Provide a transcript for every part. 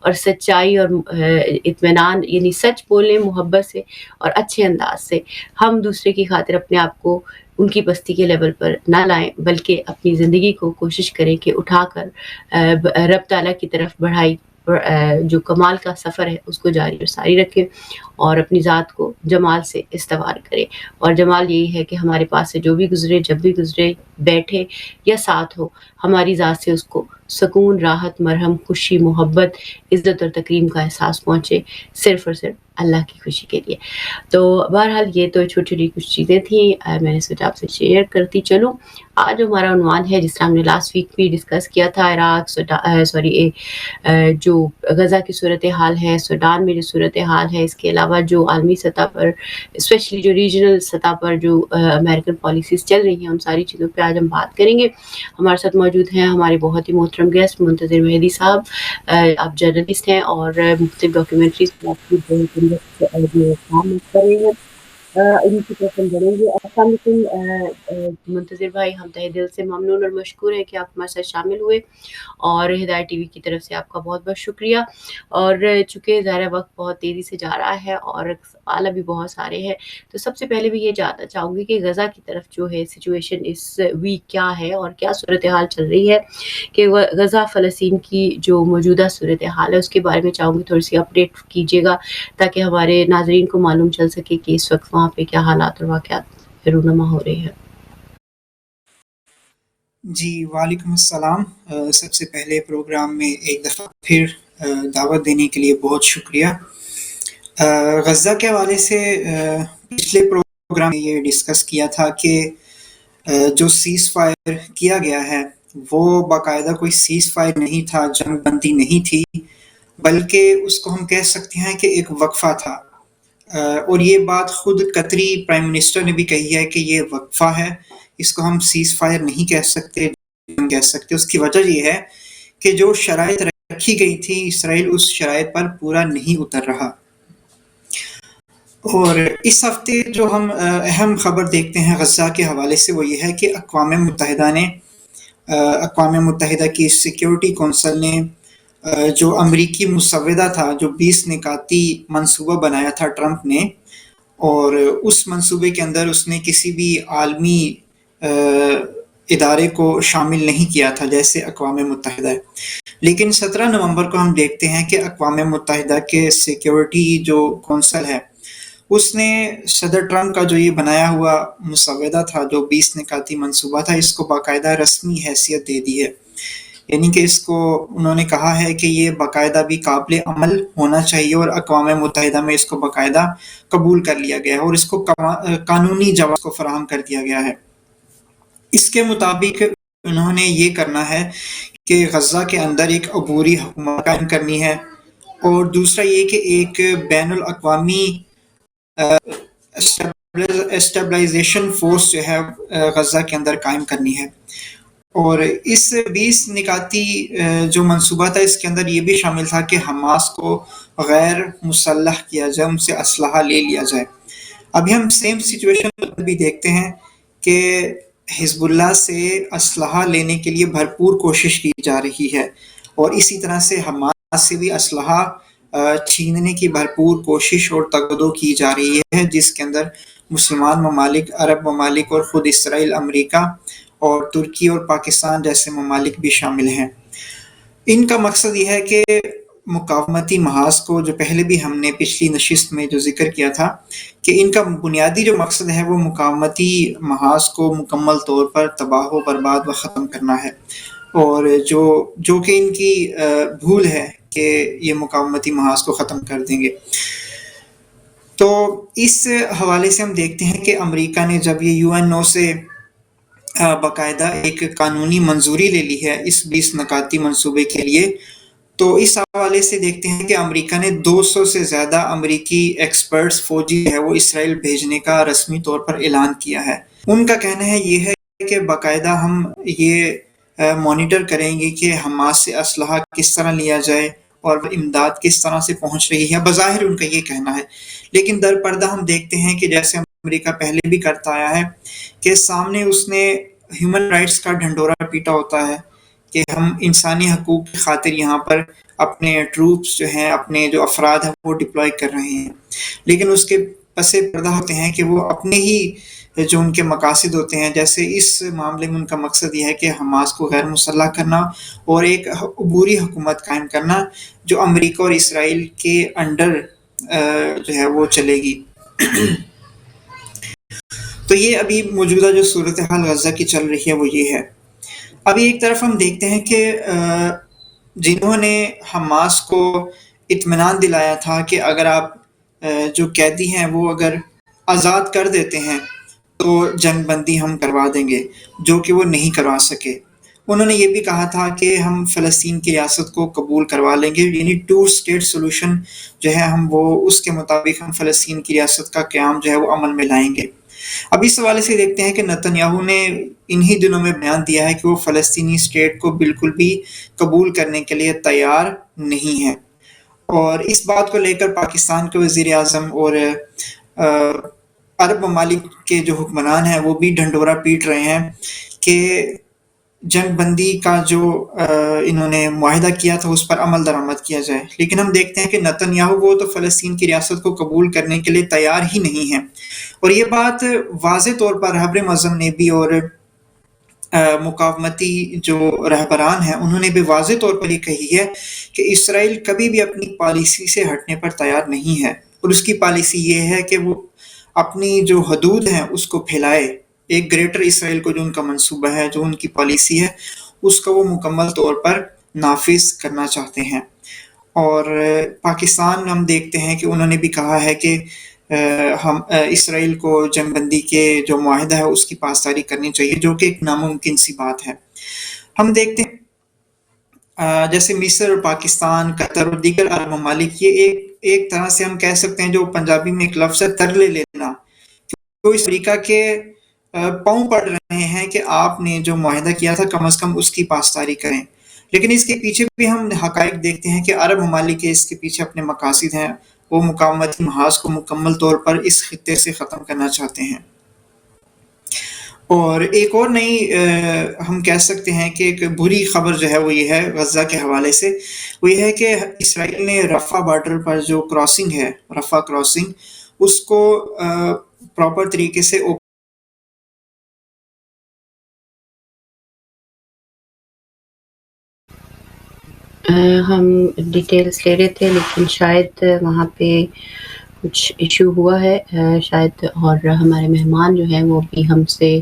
اور سچائی اور اطمینان یعنی سچ بولیں محبت سے اور اچھے انداز سے. ہم دوسرے کی خاطر اپنے آپ کو ان کی پستی کے لیول پر نہ لائیں بلکہ اپنی زندگی کو کوشش کریں کہ اٹھا کر رب تعالیٰ کی طرف بڑھائی جو کمال کا سفر ہے اس کو جاری اور ساری رکھیں اور اپنی ذات کو جمال سے استوار کریں. اور جمال یہی ہے کہ ہمارے پاس سے جو بھی گزرے جب بھی گزرے بیٹھے یا ساتھ ہو ہماری ذات سے اس کو سکون راحت مرہم خوشی محبت عزت اور تکریم کا احساس پہنچے صرف اور صرف اللہ کی خوشی کے لیے. تو بہرحال یہ تو چھوٹی چھوٹی کچھ چیزیں تھیں میں نے سوچا آپ سے شیئر کرتی چلوں. آج ہمارا عنوان ہے جس طرح ہم نے لاسٹ ویک بھی ڈسکس کیا تھا عراق جو غزہ کی صورتحال ہے سوڈان میں جو صورتحال ہے اس کے علاوہ جو عالمی سطح پر اسپیشلی جو ریجنل سطح پر جو امریکن پالیسیز چل رہی ہیں ان ساری چیزوں پہ آج ہم بات کریں گے. ہمارے ساتھ موجود ہیں ہمارے بہت ہی محترم گیسٹ منتظر مہدی صاحب. آپ جرنلسٹ ہیں اور مختلف ڈاکیومنٹریز کام کر رہے ہیں ان کی طرف ہم جڑیں گے. السلام علیکم منتظر بھائی ہم تہ دل سے ممنون اور مشکور ہیں کہ آپ ہمارے ساتھ شامل ہوئے اور ہدایت ٹی وی کی طرف سے آپ کا بہت بہت شکریہ. اور چونکہ ظاہر وقت بہت تیزی سے جا رہا ہے اور سوال بھی بہت سارے ہیں تو سب سے پہلے بھی یہ جاننا چاہوں گی کہ غزہ کی طرف جو ہے سچویشن اس ویک کیا ہے اور کیا صورتحال چل رہی ہے کہ غزہ فلسطین کی جو موجودہ صورتحال ہے اس کے بارے میں چاہوں گی تھوڑی سی اپڈیٹ کیجیے گا تاکہ ہمارے ناظرین کو معلوم چل سکے کہ اس وقت وہاں پہ کیا حالات اور واقعات رونما ہو رہے ہیں. جی وعلیکم السلام. سب سے پہلے پروگرام میں ایک دفعہ پھر دعوت دینے کے لیے بہت شکریہ. غزہ کے حوالے سے پچھلے پروگرام میں یہ ڈسکس کیا تھا کہ جو سیز فائر کیا گیا ہے وہ باقاعدہ کوئی سیز فائر نہیں تھا جنگ بندی نہیں تھی بلکہ اس کو ہم کہہ سکتے ہیں کہ ایک وقفہ تھا. اور یہ بات خود قطری پرائم منسٹر نے بھی کہی ہے کہ یہ وقفہ ہے اس کو ہم سیز فائر نہیں کہہ سکتے. اس کی وجہ یہ ہے کہ جو شرائط رکھی گئی تھی اسرائیل اس شرائط پر پورا نہیں اتر رہا. اور اس ہفتے جو ہم اہم خبر دیکھتے ہیں غزہ کے حوالے سے وہ یہ ہے کہ اقوام متحدہ کی سیکیورٹی کونسل نے جو امریکی مسودہ تھا جو 20 نکاتی منصوبہ بنایا تھا ٹرمپ نے اور اس منصوبے کے اندر اس نے کسی بھی عالمی ادارے کو شامل نہیں کیا تھا جیسے اقوام متحدہ. لیکن 17 نومبر کو ہم دیکھتے ہیں کہ اقوام متحدہ کے سیکیورٹی جو کونسل ہے اس نے صدر ٹرمپ کا جو یہ بنایا ہوا مسودہ تھا جو 20 نکاتی منصوبہ تھا اس کو باقاعدہ رسمی حیثیت دے دی ہے. یعنی کہ اس کو انہوں نے کہا ہے کہ یہ باقاعدہ بھی قابل عمل ہونا چاہیے اور اقوام متحدہ میں اس کو باقاعدہ قبول کر لیا گیا ہے اور اس کو قانونی جواز کو فراہم کر دیا گیا ہے. اس کے مطابق انہوں نے یہ کرنا ہے کہ غزہ کے اندر ایک عبوری حکومت قائم کرنی ہے اور دوسرا یہ کہ ایک بین الاقوامی اسٹیبلائزیشن فورس جو ہے غزہ کے اندر قائم کرنی ہے. اور اس 20 نکاتی جو منصوبہ تھا اس کے اندر یہ بھی شامل تھا کہ حماس کو غیر مسلح کیا جائے ان سے اسلحہ لے لیا جائے. ابھی ہم سیم سچویشن بھی دیکھتے ہیں کہ حزب اللہ سے اسلحہ لینے کے لیے بھرپور کوشش کی جا رہی ہے اور اسی طرح سے حماس سے بھی اسلحہ چھیننے کی بھرپور کوشش اور تگدو کی جا رہی ہے جس کے اندر مسلمان ممالک عرب ممالک اور خود اسرائیل امریکہ اور ترکی اور پاکستان جیسے ممالک بھی شامل ہیں. ان کا مقصد یہ ہے کہ مقاومتی محاذ کو جو پہلے بھی ہم نے پچھلی نشست میں جو ذکر کیا تھا کہ ان کا بنیادی جو مقصد ہے وہ مقاومتی محاذ کو مکمل طور پر تباہ و برباد و ختم کرنا ہے اور جو کہ ان کی بھول ہے کہ یہ مقاومتی محاذ کو ختم کر دیں گے. تو اس حوالے سے ہم دیکھتے ہیں کہ امریکہ نے جب یہ UNO سے باقاعدہ ایک قانونی منظوری لے لی ہے اس 20 نکاتی منصوبے کے لیے تو اس حوالے سے دیکھتے ہیں کہ امریکہ نے 200 سے زیادہ امریکی ایکسپرٹس فوجی ہے وہ اسرائیل بھیجنے کا رسمی طور پر اعلان کیا ہے. ان کا کہنا ہے یہ ہے کہ باقاعدہ ہم یہ مانیٹر کریں گے کہ حماس سے اسلحہ کس طرح لیا جائے اور امداد کس طرح سے پہنچ رہی ہے. بظاہر ان کا یہ کہنا ہے لیکن در پردہ ہم دیکھتے ہیں کہ جیسے امریکہ پہلے بھی کرتا آیا ہے کہ سامنے اس نے ہیومن رائٹس کا ڈھنڈورا پیٹا ہوتا ہے کہ ہم انسانی حقوق کی خاطر یہاں پر اپنے ٹروپس جو ہیں، اپنے جو افراد ہیں وہ ڈپلوائے کر رہے ہیں، لیکن اس کے پس پردہ ہوتے ہیں کہ وہ اپنے ہی جو ان کے مقاصد ہوتے ہیں، جیسے اس معاملے میں ان کا مقصد یہ ہے کہ حماس کو غیر مسلح کرنا اور ایک عبوری حکومت قائم کرنا جو امریکہ اور اسرائیل کے انڈر جو ہے وہ چلے گی۔ تو یہ ابھی موجودہ جو صورتحال غزہ کی چل رہی ہے وہ یہ ہے۔ ابھی ایک طرف ہم دیکھتے ہیں کہ جنہوں نے حماس کو اطمینان دلایا تھا کہ اگر آپ جو قیدی ہیں وہ اگر آزاد کر دیتے ہیں تو جنگ بندی ہم کروا دیں گے، جو کہ وہ نہیں کروا سکے۔ انہوں نے یہ بھی کہا تھا کہ ہم فلسطین کی ریاست کو قبول کروا لیں گے، یعنی 2 اسٹیٹ سولوشن جو ہے ہم وہ اس کے مطابق ہم فلسطین کی ریاست کا قیام جو ہے وہ عمل میں لائیں گے۔ اب اس حوالے سے دیکھتے ہیں کہ نتنیاہو نے انہی دنوں میں بیان دیا ہے کہ وہ فلسطینی اسٹیٹ کو بالکل بھی قبول کرنے کے لیے تیار نہیں ہے، اور اس بات کو لے کر پاکستان کے وزیر اعظم اور عرب ممالک کے جو حکمران ہیں وہ بھی ڈھنڈورا پیٹ رہے ہیں کہ جنگ بندی کا جو انہوں نے معاہدہ کیا تھا اس پر عمل درآمد کیا جائے، لیکن ہم دیکھتے ہیں کہ نتنیاہو وہ تو فلسطین کی ریاست کو قبول کرنے کے لیے تیار ہی نہیں ہے، اور یہ بات واضح طور پر رہبر معظم نے بھی اور مقاومتی جو رہبران ہیں انہوں نے بھی واضح طور پر یہ کہی ہے کہ اسرائیل کبھی بھی اپنی پالیسی سے ہٹنے پر تیار نہیں ہے، اور اس کی پالیسی یہ ہے کہ وہ اپنی جو حدود ہیں اس کو پھیلائے، ایک گریٹر اسرائیل کو جو ان کا منصوبہ ہے، جو ان کی پالیسی ہے، اس کو وہ مکمل طور پر نافذ کرنا چاہتے ہیں۔ اور پاکستان ہم دیکھتے ہیں کہ انہوں نے بھی کہا ہے کہ ہم اسرائیل کو جنگ بندی کے جو معاہدہ ہے اس کی پاسداری کرنی چاہیے، جو کہ ایک ناممکن سی بات ہے۔ ہم دیکھتے ہیں جیسے مصر اور پاکستان، قطر اور دیگر عرب ممالک، یہ ایک طرح سے ہم کہہ سکتے ہیں جو پنجابی میں ایک لفظ ہے ترلے لینا، تو اس امریکہ کے پاؤں پڑ رہے ہیں کہ آپ نے جو معاہدہ کیا تھا کم از کم اس کی پاسداری کریں، لیکن اس کے پیچھے بھی ہم حقائق دیکھتے ہیں کہ عرب ممالک کے اس کے پیچھے اپنے مقاصد ہیں، وہ مقاومتی محاذ کو مکمل طور پر اس خطے سے ختم کرنا چاہتے ہیں۔ اور ایک اور نئی ہم کہہ سکتے ہیں کہ ایک بری خبر جو ہے وہ یہ ہے غزہ کے حوالے سے، وہ یہ ہے کہ اسرائیل نے رفح بارڈر پر جو کراسنگ ہے، رفح کراسنگ، اس کو پراپر طریقے سے ہم ڈیٹیلز لے رہے تھے لیکن شاید وہاں پہ کچھ ایشو ہوا ہے شاید، اور ہمارے مہمان جو ہیں وہ بھی ہم سے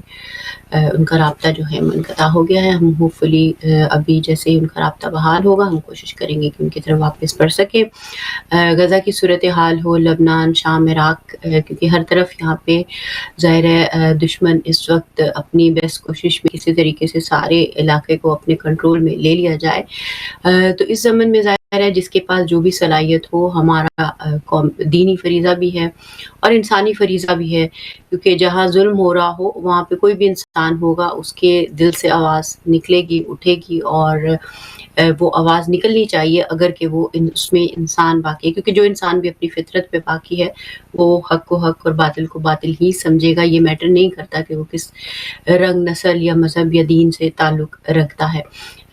ان کا رابطہ جو ہے منقطع ہو گیا ہے۔ ہم ہوپ فلی ابھی جیسے ہی ان کا رابطہ بحال ہوگا ہم کوشش کریں گے کہ ان کی طرف واپس پڑھ سکیں۔ غزہ کی صورتحال ہو، لبنان، شام، عراق، کیونکہ ہر طرف یہاں پہ ظاہر ہے دشمن اس وقت اپنی بیسٹ کوشش میں کسی طریقے سے سارے علاقے کو اپنے کنٹرول میں لے لیا جائے، تو اس زمن میں ظاہر ہے جس کے پاس جو بھی صلاحیت ہو، ہمارا دینی فریضہ بھی ہے اور انسانی فریضہ بھی ہے، کیونکہ جہاں ظلم ہو رہا ہو وہاں پہ کوئی بھی انسان ہوگا، اس کے دل سے آواز نکلے گی، اٹھے گی، اور وہ آواز نکلنی چاہیے اگر کہ وہ اس میں انسان باقی ہے، کیونکہ جو انسان بھی اپنی فطرت پہ باقی ہے وہ حق کو حق اور باطل کو باطل ہی سمجھے گا۔ یہ میٹر نہیں کرتا کہ وہ کس رنگ، نسل یا مذہب یا دین سے تعلق رکھتا ہے،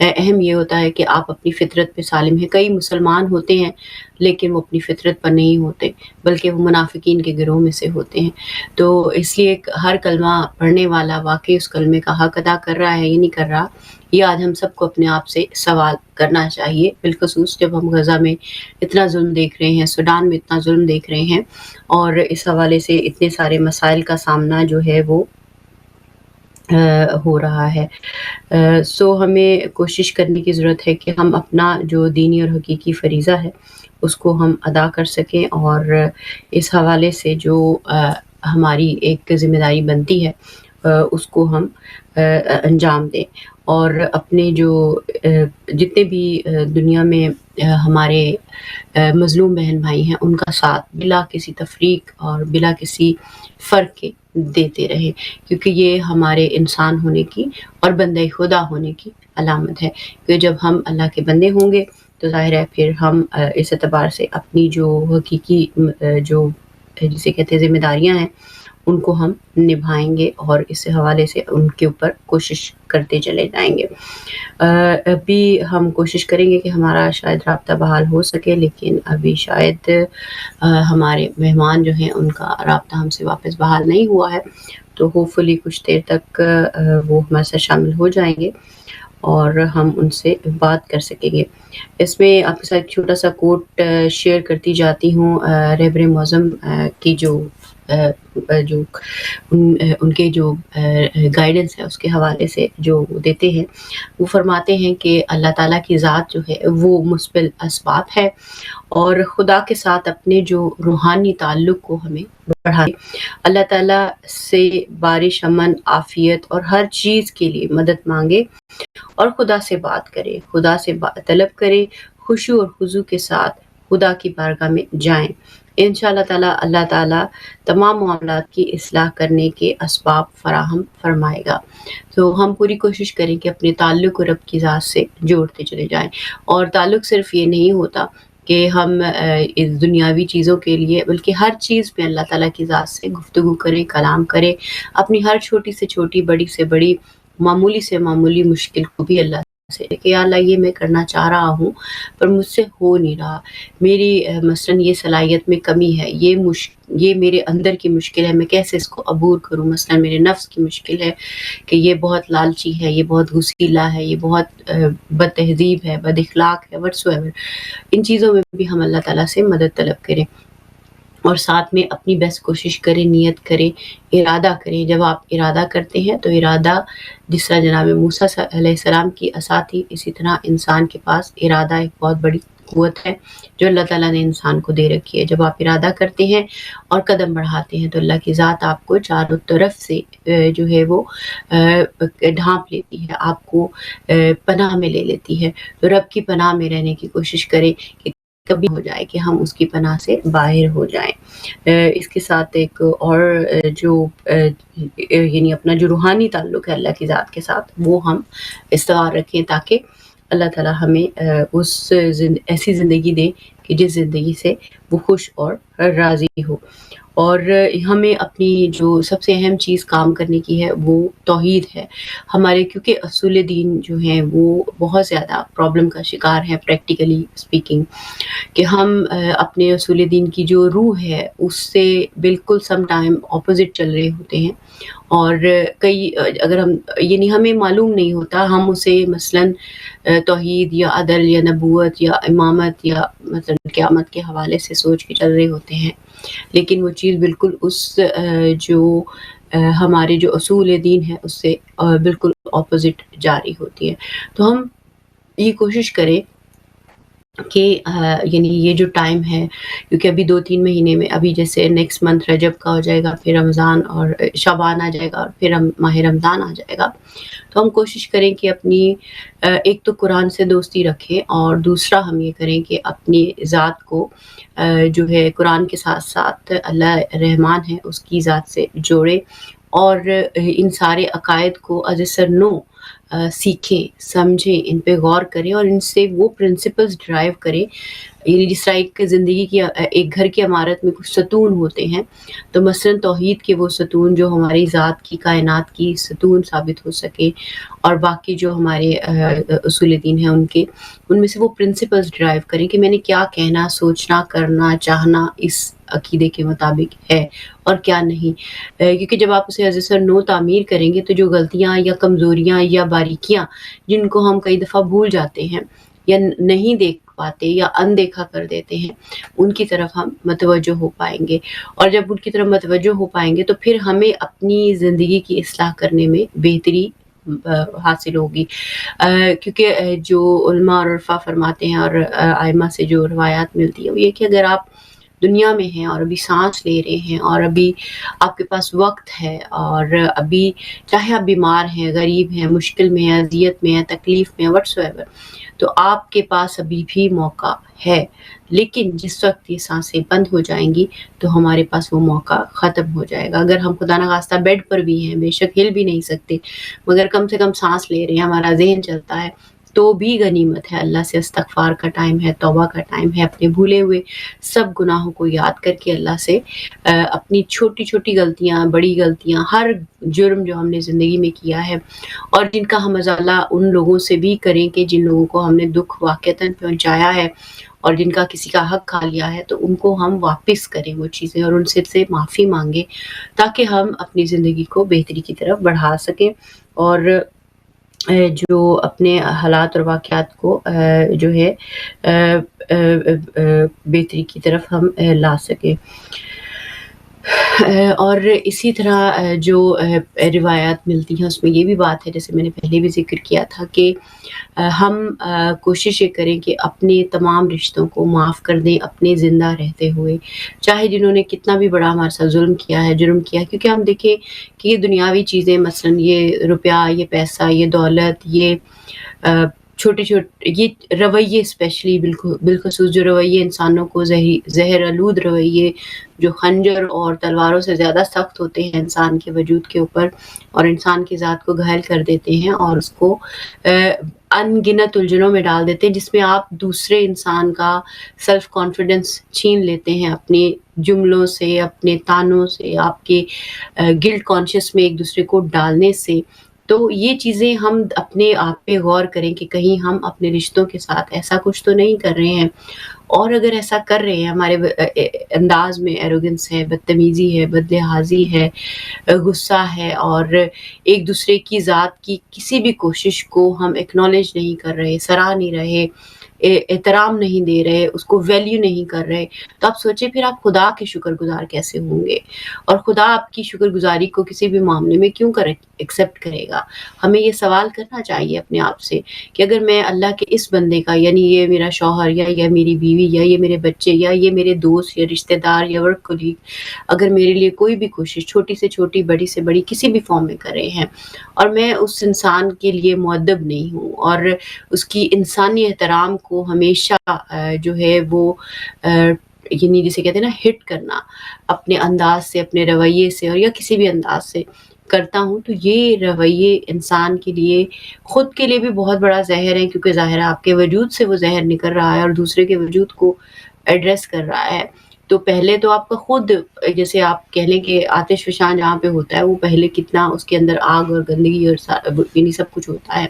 اہم یہ ہوتا ہے کہ آپ اپنی فطرت پہ سالم ہیں۔ کئی مسلمان ہوتے ہیں لیکن وہ اپنی فطرت پر نہیں ہوتے، بلکہ وہ منافقین کے گروہ میں سے ہوتے ہیں، تو اس لیے ہر کلمہ پڑھنے والا واقعی اس کلمے کا حق ادا کر رہا ہے یا نہیں کر رہا، یہ آج ہم سب کو اپنے آپ سے سوال کرنا چاہیے، بالخصوص جب ہم غزہ میں اتنا ظلم دیکھ رہے ہیں، سوڈان میں اتنا ظلم دیکھ رہے ہیں، اور اس حوالے سے اتنے سارے مسائل کا سامنا جو ہے وہ ہو رہا ہے۔ سو ہمیں کوشش کرنے کی ضرورت ہے کہ ہم اپنا جو دینی اور حقیقی فریضہ ہے اس کو ہم ادا کر سکیں، اور اس حوالے سے جو ہماری ایک ذمہ داری بنتی ہے اس کو ہم انجام دیں، اور اپنے جو جتنے بھی دنیا میں ہمارے مظلوم بہن بھائی ہیں ان کا ساتھ بلا کسی تفریق اور بلا کسی فرق کے دیتے رہیں، کیونکہ یہ ہمارے انسان ہونے کی اور بندے خدا ہونے کی علامت ہے، کہ جب ہم اللہ کے بندے ہوں گے تو ظاہر ہے پھر ہم اس اعتبار سے اپنی جو حقیقی جو جسے کہتے ہیں ذمہ داریاں ہیں ان کو ہم نبھائیں گے اور اس حوالے سے ان کے اوپر کوشش کرتے چلے جائیں گے۔ ابھی ہم کوشش کریں گے کہ ہمارا شاید رابطہ بحال ہو سکے، لیکن ابھی شاید ہمارے مہمان جو ہیں ان کا رابطہ ہم سے واپس بحال نہیں ہوا ہے، تو ہوپ فلی کچھ دیر تک وہ ہمارے ساتھ شامل ہو جائیں گے اور ہم ان سے بات کر سکیں گے۔ اس میں آپ کے ساتھ چھوٹا سا کوٹ شیئر کرتی جاتی ہوں رہبر معظم کی جو ان کے جو گائیڈنس ہے اس کے حوالے سے جو وہ دیتے ہیں، وہ فرماتے ہیں کہ اللہ تعالیٰ کی ذات جو ہے وہ مسبل اسباب ہے، اور خدا کے ساتھ اپنے جو روحانی تعلق کو ہمیں بڑھائے، اللہ تعالیٰ سے بارش، امن، عافیت اور ہر چیز کے لیے مدد مانگے اور خدا سے بات کرے، خدا سے طلب کرے، خشوع اور خضوع کے ساتھ خدا کی بارگاہ میں جائیں۔ انشاءاللہ تعالیٰ اللہ تعالیٰ تمام معاملات کی اصلاح کرنے کے اسباب فراہم فرمائے گا۔ تو ہم پوری کوشش کریں کہ اپنے تعلق کو رب کی ذات سے جوڑتے چلے جائیں، اور تعلق صرف یہ نہیں ہوتا کہ ہم اس دنیاوی چیزوں کے لیے، بلکہ ہر چیز پہ اللہ تعالیٰ کی ذات سے گفتگو کریں، کلام کریں، اپنی ہر چھوٹی سے چھوٹی، بڑی سے بڑی، معمولی سے معمولی مشکل کو بھی اللہ سے کہ یا اللہ یہ میں کرنا چاہ رہا ہوں پر مجھ سے ہو نہیں رہا، میری مثلاً یہ صلاحیت میں کمی ہے، یہ میرے اندر کی مشکل ہے، میں کیسے اس کو عبور کروں، مثلاً میرے نفس کی مشکل ہے کہ یہ بہت لالچی ہے، یہ بہت غصیلا ہے، یہ بہت بد تہذیب ہے، بد اخلاق ہے، وٹس ایور۔ ان چیزوں میں بھی ہم اللہ تعالیٰ سے مدد طلب کریں اور ساتھ میں اپنی بیسٹ کوشش کریں، نیت کریں، ارادہ کریں۔ جب آپ ارادہ کرتے ہیں تو ارادہ، جس طرح جناب موسیٰ علیہ السلام کی عصا تھی، اسی طرح انسان کے پاس ارادہ ایک بہت بڑی قوت ہے جو اللہ تعالیٰ نے انسان کو دے رکھی ہے۔ جب آپ ارادہ کرتے ہیں اور قدم بڑھاتے ہیں تو اللہ کی ذات آپ کو چاروں طرف سے جو ہے وہ ڈھانپ لیتی ہے، آپ کو پناہ میں لے لیتی ہے۔ تو رب کی پناہ میں رہنے کی کوشش کریں کہ کبھی ہو جائے کہ ہم اس کی پناہ سے باہر ہو جائیں۔ اس کے ساتھ ایک اور جو یعنی اپنا جو روحانی تعلق ہے اللہ کی ذات کے ساتھ، وہ ہم استوار رکھیں تاکہ اللہ تعالیٰ ہمیں ایسی زندگی دے کہ جس زندگی سے وہ خوش اور راضی ہو۔ اور ہمیں اپنی جو سب سے اہم چیز کام کرنے کی ہے وہ توحید ہے ہمارے، کیونکہ اصول دین جو ہیں وہ بہت زیادہ پرابلم کا شکار ہیں پریکٹیکلی اسپیکنگ، کہ ہم اپنے اصول دین کی جو روح ہے اس سے بالکل سم ٹائم اپوزٹ چل رہے ہوتے ہیں، اور کئی اگر ہم یعنی ہمیں معلوم نہیں ہوتا، ہم اسے مثلاً توحید یا عدل یا نبوت یا امامت یا مثلاً قیامت کے حوالے سے سوچ کے چل رہے ہوتے ہیں، لیکن وہ چیز بالکل اس جو ہمارے جو اصول دین ہے اس سے بالکل اپوزٹ جاری ہوتی ہے۔ تو ہم یہ کوشش کریں کہ یعنی یہ جو ٹائم ہے، کیونکہ ابھی 2-3 مہینے میں، ابھی جیسے نیکسٹ منتھ رجب کا ہو جائے گا، پھر رمضان اور شعبان آ جائے گا، اور پھر ماہ رمضان آ جائے گا، تو ہم کوشش کریں کہ اپنی ایک تو قرآن سے دوستی رکھیں، اور دوسرا ہم یہ کریں کہ اپنی ذات کو جو ہے قرآن کے ساتھ ساتھ اللہ رحمان ہے اس کی ذات سے جوڑیں، اور ان سارے عقائد کو از سر نو سیکھیں، سمجھیں، ان پہ غور کریں اور ان سے وہ پرنسپلز ڈرائیو کریں۔ یعنی جس طرح ایک زندگی کی، ایک گھر کی عمارت میں کچھ ستون ہوتے ہیں، تو مثلاً توحید کے وہ ستون جو ہماری ذات کی، کائنات کی ستون ثابت ہو سکے، اور باقی جو ہمارے اصول دین ہیں ان میں سے وہ پرنسپلز ڈرائیو کریں کہ میں نے کیا کہنا، سوچنا، کرنا، چاہنا اس عقیدے کے مطابق ہے اور کیا نہیں، کیونکہ جب آپ اسے از سر نو تعمیر کریں گے تو جو غلطیاں یا کمزوریاں یا باریکیاں جن کو ہم کئی دفعہ بھول جاتے ہیں یا نہیں دیکھ پاتے یا اندیکھا کر دیتے ہیں، ان کی طرف ہم متوجہ ہو پائیں گے، اور جب ان کی طرف متوجہ ہو پائیں گے تو پھر ہمیں اپنی زندگی کی اصلاح کرنے میں بہتری حاصل ہوگی، کیونکہ جو علماء اور عرفا فرماتے ہیں اور ائمہ سے جو روایات ملتی ہیں وہ یہ کہ اگر آپ دنیا میں ہیں اور ابھی سانس لے رہے ہیں اور ابھی آپ کے پاس وقت ہے، اور ابھی چاہے آپ بیمار ہیں، غریب ہیں، مشکل میں ہیں، اذیت میں ہیں، تکلیف میں ہیں، وٹس ایور، تو آپ کے پاس ابھی بھی موقع ہے، لیکن جس وقت یہ سانسیں بند ہو جائیں گی تو ہمارے پاس وہ موقع ختم ہو جائے گا۔ اگر ہم خدا نخواستہ بیڈ پر بھی ہیں، بے شک ہل بھی نہیں سکتے، مگر کم سے کم سانس لے رہے ہیں، ہمارا ذہن چلتا ہے، تو بھی غنیمت ہے، اللہ سے استغفار کا ٹائم ہے، توبہ کا ٹائم ہے، اپنے بھولے ہوئے سب گناہوں کو یاد کر کے اللہ سے اپنی چھوٹی چھوٹی غلطیاں، بڑی غلطیاں، ہر جرم جو ہم نے زندگی میں کیا ہے اور جن کا ہم ازالہ ان لوگوں سے بھی کریں کہ جن لوگوں کو ہم نے دکھ واقعتاً پہنچایا ہے اور جن کا کسی کا حق کھا لیا ہے، تو ان کو ہم واپس کریں وہ چیزیں اور ان سے معافی مانگیں تاکہ ہم اپنی زندگی کو بہتری کی طرف بڑھا سکیں اور جو اپنے حالات اور واقعات کو جو ہے بہتری کی طرف ہم لا سکیں۔ اور اسی طرح جو روایات ملتی ہیں اس میں یہ بھی بات ہے، جیسے میں نے پہلے بھی ذکر کیا تھا کہ ہم کوشش یہ کریں کہ اپنے تمام رشتوں کو معاف کر دیں اپنے زندہ رہتے ہوئے، چاہے جنہوں نے کتنا بھی بڑا ہمارے ساتھ ظلم کیا ہے، جرم کیا ہے، کیونکہ ہم دیکھیں کہ یہ دنیاوی چیزیں، مثلاً یہ روپیہ، یہ پیسہ، یہ دولت، یہ چھوٹے چھوٹے یہ رویے، اسپیشلی بالخصوص جو رویے انسانوں کو زہر آلود رویے جو خنجر اور تلواروں سے زیادہ سخت ہوتے ہیں انسان کے وجود کے اوپر اور انسان کی ذات کو گھائل کر دیتے ہیں اور اس کو ان گنت الجھنوں میں ڈال دیتے ہیں، جس میں آپ دوسرے انسان کا سیلف کانفیڈنس چھین لیتے ہیں اپنے جملوں سے، اپنے تانوں سے، آپ کے گلٹ کانشیس میں ایک دوسرے کو ڈالنے سے۔ تو یہ چیزیں ہم اپنے آپ پہ غور کریں کہ کہیں ہم اپنے رشتوں کے ساتھ ایسا کچھ تو نہیں کر رہے ہیں، اور اگر ایسا کر رہے ہیں، ہمارے انداز میں ایروگنس ہے، بدتمیزی ہے، بدلحاظی ہے، غصہ ہے اور ایک دوسرے کی ذات کی کسی بھی کوشش کو ہم ایکنالج نہیں کر رہے، سراہ نہیں رہے، احترام نہیں دے رہے، اس کو ویلیو نہیں کر رہے، تو آپ سوچیں پھر آپ خدا کے شکر گزار کیسے ہوں گے، اور خدا آپ کی شکر گزاری کو کسی بھی معاملے میں کیوں ایکسیپٹ کرے گا؟ ہمیں یہ سوال کرنا چاہیے اپنے آپ سے کہ اگر میں اللہ کے اس بندے کا، یعنی یہ میرا شوہر یا میری بیوی یا یہ میرے بچے یا یہ میرے دوست یا رشتہ دار یا ورک کولیگ، اگر میرے لیے کوئی بھی کوشش چھوٹی سے چھوٹی، بڑی سے بڑی، کسی بھی فارم میں کر رہے ہیں اور میں اس انسان کے لیے مؤدب نہیں ہوں اور اس کی انسانی احترام کو ہمیشہ جو ہے وہ یعنی جسے کہتے ہیں نا ہٹ کرنا اپنے انداز سے، اپنے رویے سے اور یا کسی بھی انداز سے کرتا ہوں، تو یہ رویے انسان کے لیے، خود کے لیے بھی بہت بڑا زہر ہے، کیونکہ ظاہر ہے آپ کے وجود سے وہ زہر نکل رہا ہے اور دوسرے کے وجود کو ایڈریس کر رہا ہے۔ تو پہلے تو آپ کا خود، جیسے آپ کہہ لیں کہ آتش فشاں جہاں پہ ہوتا ہے وہ پہلے کتنا اس کے اندر آگ اور گندگی اور یعنی سب کچھ ہوتا ہے،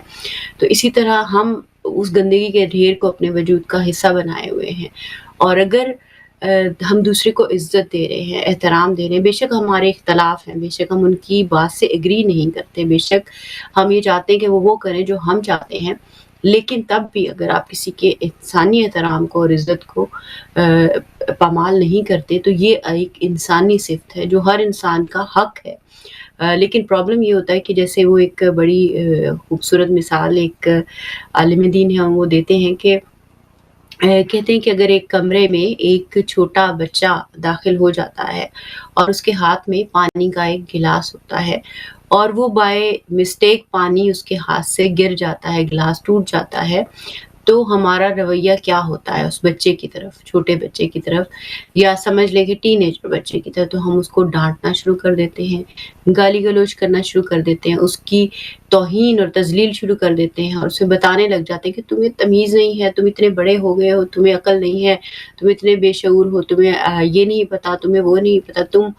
تو اسی طرح ہم اس گندگی کے ڈھیر کو اپنے وجود کا حصہ بنائے ہوئے ہیں، اور اگر ہم دوسرے کو عزت دے رہے ہیں، احترام دے رہے ہیں، بے شک ہمارے اختلاف ہیں، بے شک ہم ان کی بات سے ایگری نہیں کرتے، بے شک ہم یہ چاہتے ہیں کہ وہ کریں جو ہم چاہتے ہیں، لیکن تب بھی اگر آپ کسی کے انسانی احترام کو اور عزت کو پامال نہیں کرتے، تو یہ ایک انسانی صفت ہے جو ہر انسان کا حق ہے۔ لیکن پرابلم یہ ہوتا ہے کہ جیسے وہ ایک بڑی خوبصورت مثال ایک عالم دین ہے وہ دیتے ہیں کہ کہتے ہیں کہ اگر ایک کمرے میں ایک چھوٹا بچہ داخل ہو جاتا ہے اور اس کے ہاتھ میں پانی کا ایک گلاس ہوتا ہے اور وہ بائی مسٹیک پانی اس کے ہاتھ سے گر جاتا ہے، گلاس ٹوٹ جاتا ہے، تو ہمارا رویہ کیا ہوتا ہے اس بچے کی طرف، چھوٹے بچے کی طرف، یا سمجھ لیں کہ ٹین ایجر بچے کی طرف، تو ہم اس کو ڈانٹنا شروع کر دیتے ہیں، گالی گلوچ کرنا شروع کر دیتے ہیں، اس کی توہین اور تذلیل شروع کر دیتے ہیں اور اسے بتانے لگ جاتے ہیں کہ تمہیں تمیز نہیں ہے، تم اتنے بڑے ہو گئے ہو، تمہیں عقل نہیں ہے، تم اتنے بے شعور ہو، تمہیں یہ نہیں پتا، تمہیں وہ نہیں پتا، تم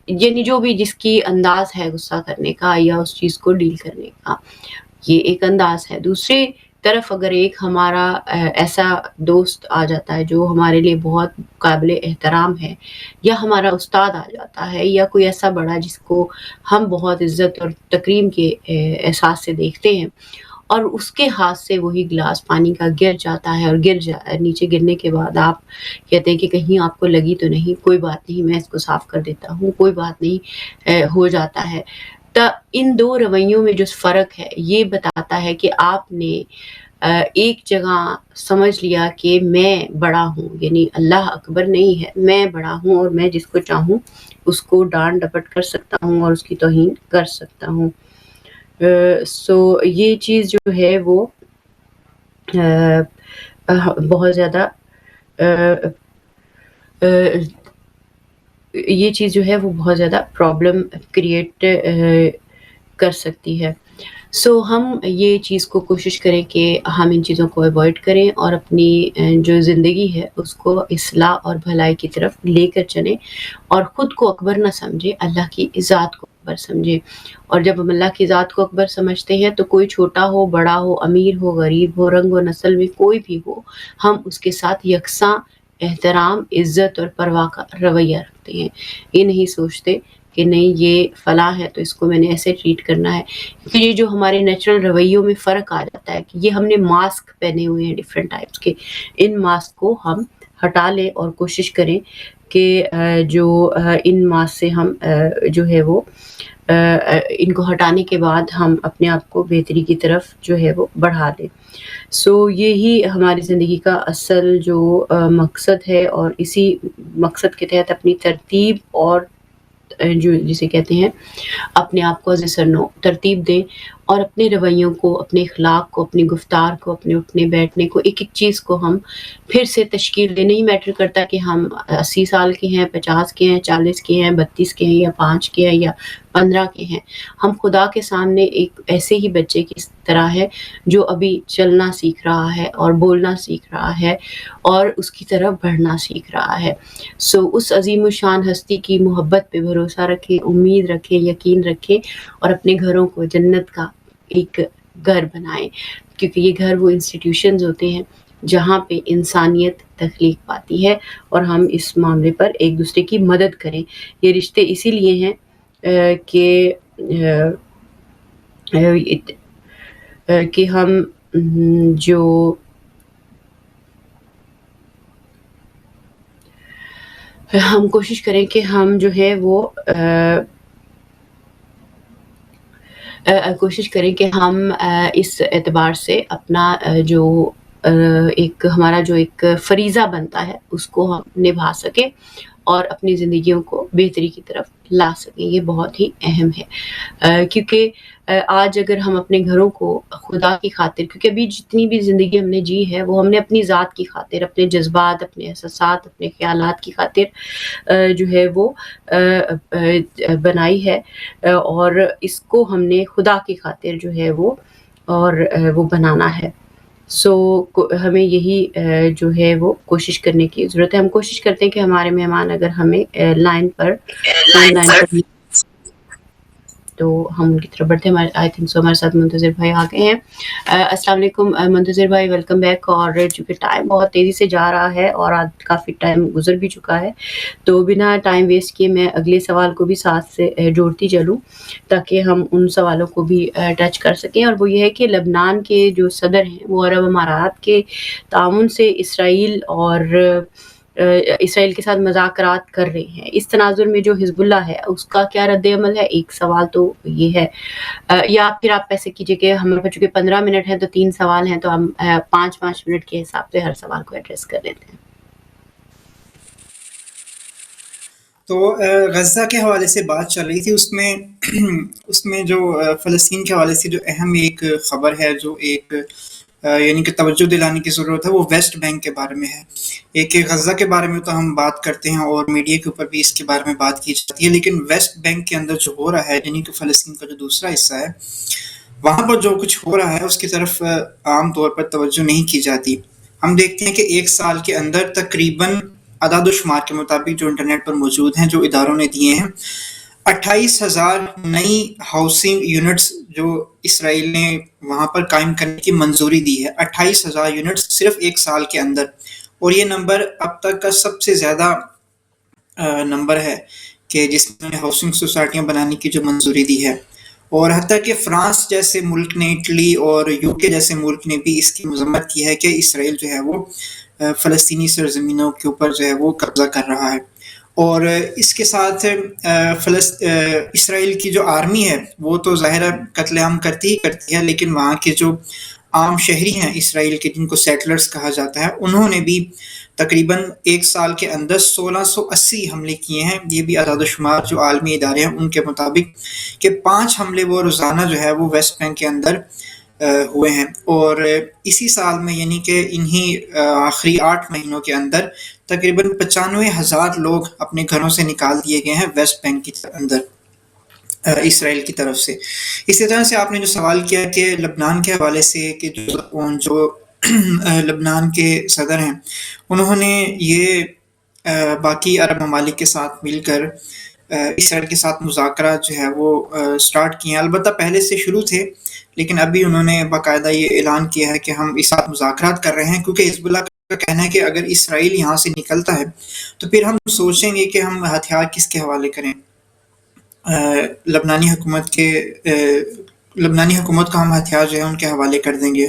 یعنی جو بھی جس کی انداز ہے غصہ کرنے کا یا اس چیز کو ڈیل کرنے کا، یہ ایک انداز ہے۔ دوسری طرف اگر ایک ہمارا ایسا دوست آ جاتا ہے جو ہمارے لیے بہت قابل احترام ہے، یا ہمارا استاد آ جاتا ہے، یا کوئی ایسا بڑا جس کو ہم بہت عزت اور تکریم کے احساس سے دیکھتے ہیں، اور اس کے ہاتھ سے وہی گلاس پانی کا گر جاتا ہے اور نیچے گرنے کے بعد آپ کہتے ہیں کہ کہیں آپ کو لگی تو نہیں، کوئی بات نہیں، میں اس کو صاف کر دیتا ہوں، کوئی بات نہیں، ہو جاتا ہے۔ تو ان دو رویوں میں جو فرق ہے یہ بتاتا ہے کہ آپ نے ایک جگہ سمجھ لیا کہ میں بڑا ہوں، یعنی اللہ اکبر نہیں ہے، میں بڑا ہوں اور میں جس کو چاہوں اس کو ڈانٹ ڈپٹ کر سکتا ہوں اور اس کی توہین کر سکتا ہوں۔ سو یہ چیز جو ہے وہ بہت زیادہ یہ چیز جو ہے وہ بہت زیادہ پرابلم کریٹ کر سکتی ہے۔ ہم یہ چیز کو کوشش کریں کہ ہم ان چیزوں کو اوائڈ کریں اور اپنی جو زندگی ہے اس کو اصلاح اور بھلائی کی طرف لے کر چلیں، اور خود کو اکبر نہ سمجھیں، اللہ کی ذات کو اکبر سمجھیں۔ اور جب ہم اللہ کی ذات کو اکبر سمجھتے ہیں تو کوئی چھوٹا ہو، بڑا ہو، امیر ہو، غریب ہو، رنگ و نسل میں کوئی بھی ہو، ہم اس کے ساتھ یکساں احترام، عزت اور پرواہ کا رویہ رکھتے ہیں۔ یہ نہیں سوچتے کہ نہیں یہ فلاں ہے تو اس کو میں نے ایسے ٹریٹ کرنا ہے، کیونکہ یہ جو ہمارے نیچرل رویوں میں فرق آ جاتا ہے کہ یہ ہم نے ماسک پہنے ہوئے ہیں ڈفرینٹ ٹائپس کے، ان ماسک کو ہم ہٹا لیں اور کوشش کریں کہ جو ان ماسک سے ہم جو ہے وہ ان کو ہٹانے کے بعد ہم اپنے آپ کو بہتری کی طرف جو ہے وہ بڑھا دیں۔ یہی ہماری زندگی کا اصل جو مقصد ہے، اور اسی مقصد کے تحت اپنی ترتیب اور جو جسے کہتے ہیں اپنے آپ کو از نو ترتیب دیں، اور اپنے رویوں کو، اپنے اخلاق کو، اپنی گفتار کو، اپنے اٹھنے بیٹھنے کو، ایک ایک چیز کو ہم پھر سے تشکیل دیں۔ نہیں میٹر کرتا کہ ہم 80 سال کے ہیں، 50 کے ہیں، 40 کے ہیں، 32 کے ہیں، یا 5 کے ہیں، یا 15 کے ہیں۔ ہم خدا کے سامنے ایک ایسے ہی بچے کی طرح ہے جو ابھی چلنا سیکھ رہا ہے اور بولنا سیکھ رہا ہے اور اس کی طرف بڑھنا سیکھ رہا ہے۔ اس عظیم الشان ہستی کی محبت پہ بھروسہ رکھیں، امید رکھیں، یقین رکھیں، اور اپنے گھروں کو جنت کا ایک گھر بنائیں، کیونکہ یہ گھر وہ انسٹیٹیوشنز ہوتے ہیں جہاں پہ انسانیت تخلیق پاتی ہے، اور ہم اس معاملے پر ایک دوسرے کی مدد کریں۔ یہ رشتے اسی لیے ہیں کہ ہم جو ہم کوشش کریں کہ ہم جو ہے وہ کوشش کریں کہ ہم اس اعتبار سے اپنا جو ایک ہمارا جو ایک فریضہ بنتا ہے اس کو ہم نبھا سکیں اور اپنی زندگیوں کو بہتری کی طرف لا سکیں۔ یہ بہت ہی اہم ہے، کیونکہ آج اگر ہم اپنے گھروں کو خدا کی خاطر، کیونکہ ابھی جتنی بھی زندگی ہم نے جی ہے وہ ہم نے اپنی ذات کی خاطر، اپنے جذبات، اپنے احساسات، اپنے خیالات کی خاطر جو ہے وہ بنائی ہے، اور اس کو ہم نے خدا کی خاطر جو ہے وہ بنانا ہے۔ ہمیں یہی جو ہے وہ کوشش کرنے کی ضرورت ہے۔ ہم کوشش کرتے ہیں کہ ہمارے مہمان اگر ہمیں لائن پر تو ہم ان کی طرف بڑھتے ہیں۔ آئی تھنک سو ہمارے ساتھ منتظر بھائی آ گئے ہیں۔ السلام علیکم منتظر بھائی، ویلکم بیک۔ اور چونکہ ٹائم بہت تیزی سے جا رہا ہے اور آج کافی ٹائم گزر بھی چکا ہے، تو بنا ٹائم ویسٹ کیے میں اگلے سوال کو بھی ساتھ سے جوڑتی چلوں تاکہ ہم ان سوالوں کو بھی ٹچ کر سکیں، اور وہ یہ ہے کہ لبنان کے جو صدر ہیں وہ عرب امارات کے تعاون سے اسرائیل کے ساتھ مذاکرات کر رہے ہیں۔ اس تناظر میں جو حزب اللہ ہے اس کا کیا رد عمل ہے؟ ایک سوال تو یہ ہے، یا پھر آپ ایسے کیجئے کہ ہمارے پاس چونکہ 15 منٹ ہیں تو 3 سوال ہیں، تو ہم 5-5 منٹ کے حساب سے ہر سوال کو ایڈریس کر لیتے ہیں۔ تو غزہ کے حوالے سے بات چل رہی تھی، اس میں جو فلسطین کے حوالے سے جو اہم ایک خبر ہے، جو ایک یعنی کہ توجہ دلانے کی ضرورت ہے، وہ ویسٹ بینک کے بارے میں ہے۔ ایک غزہ کے بارے میں تو ہم بات کرتے ہیں اور میڈیا کے اوپر بھی اس کے بارے میں بات کی جاتی ہے، لیکن ویسٹ بینک کے اندر جو ہو رہا ہے، یعنی کہ فلسطین کا جو دوسرا حصہ ہے، وہاں پر جو کچھ ہو رہا ہے اس کی طرف عام طور پر توجہ نہیں کی جاتی۔ ہم دیکھتے ہیں کہ ایک سال کے اندر تقریباً اعداد و شمار کے مطابق جو انٹرنیٹ پر موجود ہیں، جو اداروں نے دیے ہیں، 28,000 نئی ہاؤسنگ یونٹس جو اسرائیل نے وہاں پر قائم کرنے کی منظوری دی ہے، 28,000 یونٹس صرف ایک سال کے اندر، اور یہ نمبر اب تک کا سب سے زیادہ نمبر ہے کہ جس میں ہاؤسنگ سوسائٹیاں بنانے کی جو منظوری دی ہے۔ اور حتیٰ کہ فرانس جیسے ملک نے، اٹلی اور یو کے جیسے ملک نے بھی اس کی مذمت کی ہے کہ اسرائیل جو ہے وہ فلسطینی سرزمینوں کے اوپر جو ہے وہ قبضہ کر رہا ہے۔ اور اس کے ساتھ اسرائیل کی جو آرمی ہے وہ تو ظاہر قتل عام کرتی ہے، لیکن وہاں کے جو عام شہری ہیں اسرائیل کے، جن کو سیٹلرز کہا جاتا ہے، انہوں نے بھی تقریباً ایک سال کے اندر 1680 حملے کیے ہیں۔ یہ بھی اعداد و شمار جو عالمی ادارے ہیں ان کے مطابق، کہ 5 حملے وہ روزانہ جو ہے وہ ویسٹ بینک کے اندر ہوئے ہیں۔ اور اسی سال میں یعنی کہ انہی آخری 8 مہینوں کے اندر تقریباً 95,000 لوگ اپنے گھروں سے نکال دیے گئے ہیں ویسٹ بینک کے اندر۔ اسرائیل کی طرف سے. اسی طرح سے آپ نے جو سوال کیا کہ لبنان کے حوالے سے کہ جو لبنان کے صدر ہیں انہوں نے یہ باقی عرب ممالک کے ساتھ مل کر اسرائیل کے ساتھ مذاکرات جو ہے وہ سٹارٹ کیے ہیں. البتہ پہلے سے شروع تھے لیکن ابھی انہوں نے باقاعدہ یہ اعلان کیا ہے کہ ہم اس ساتھ مذاکرات کر رہے ہیں, کیونکہ حزب اللہ کا کہنا ہے کہ اگر اسرائیل یہاں سے نکلتا ہے تو پھر ہم سوچیں گے کہ ہم ہتھیار کس کے حوالے کریں. لبنانی حکومت کا ہم ہتھیار جو ہے ان کے حوالے کر دیں گے.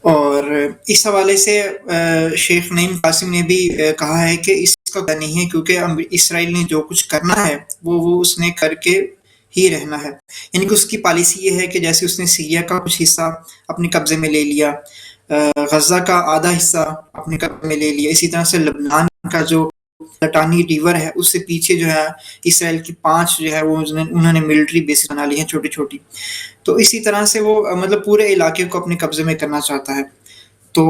اور اس حوالے سے شیخ نعیم قاسم نے بھی کہا ہے کہ اس کا نہیں ہے, کیونکہ اسرائیل نے جو کچھ کرنا ہے وہ اس نے کر کے ہی رہنا ہے. یعنی کہ اس کی پالیسی یہ ہے کہ جیسے اس نے سیریا کا کچھ حصہ اپنے قبضے میں لے لیا, غزہ کا آدھا حصہ اپنے قبضے میں لے لیا, اسی طرح سے لبنان کا جو لٹانی ریور ہے اس سے پیچھے جو ہے اسرائیل کی 5 جو ہے وہ انہوں نے ملٹری بیسز بنا لی ہیں چھوٹی چھوٹی. تو اسی طرح سے وہ مطلب پورے علاقے کو اپنے قبضے میں کرنا چاہتا ہے. تو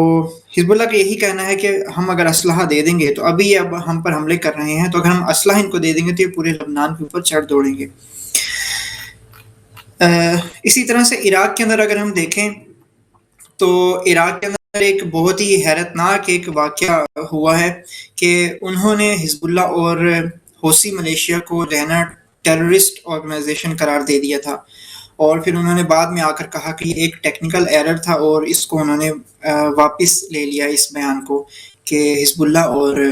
حزب اللہ کا یہی کہنا ہے کہ ہم اگر اسلحہ دے دیں گے تو ابھی اب ہم پر حملے کر رہے ہیں, تو اگر ہم اسلحہ ان کو دے دیں گے تو یہ پورے لبنان کے اوپر چڑھ دوڑیں گے. اسی طرح سے عراق کے اندر اگر ہم دیکھیں تو عراق کے اندر ایک بہت ہی حیرتناک ایک واقعہ ہوا ہے کہ انہوں نے حزب اللہ اور حوثی ملیشیا کو رہنا ٹیررسٹ آرگنائزیشن قرار دے دیا تھا, اور پھر انہوں نے بعد میں آ کر کہا کہ یہ ایک ٹیکنیکل ایرر تھا اور اس کو انہوں نے واپس لے لیا اس بیان کو کہ حزب اللہ اور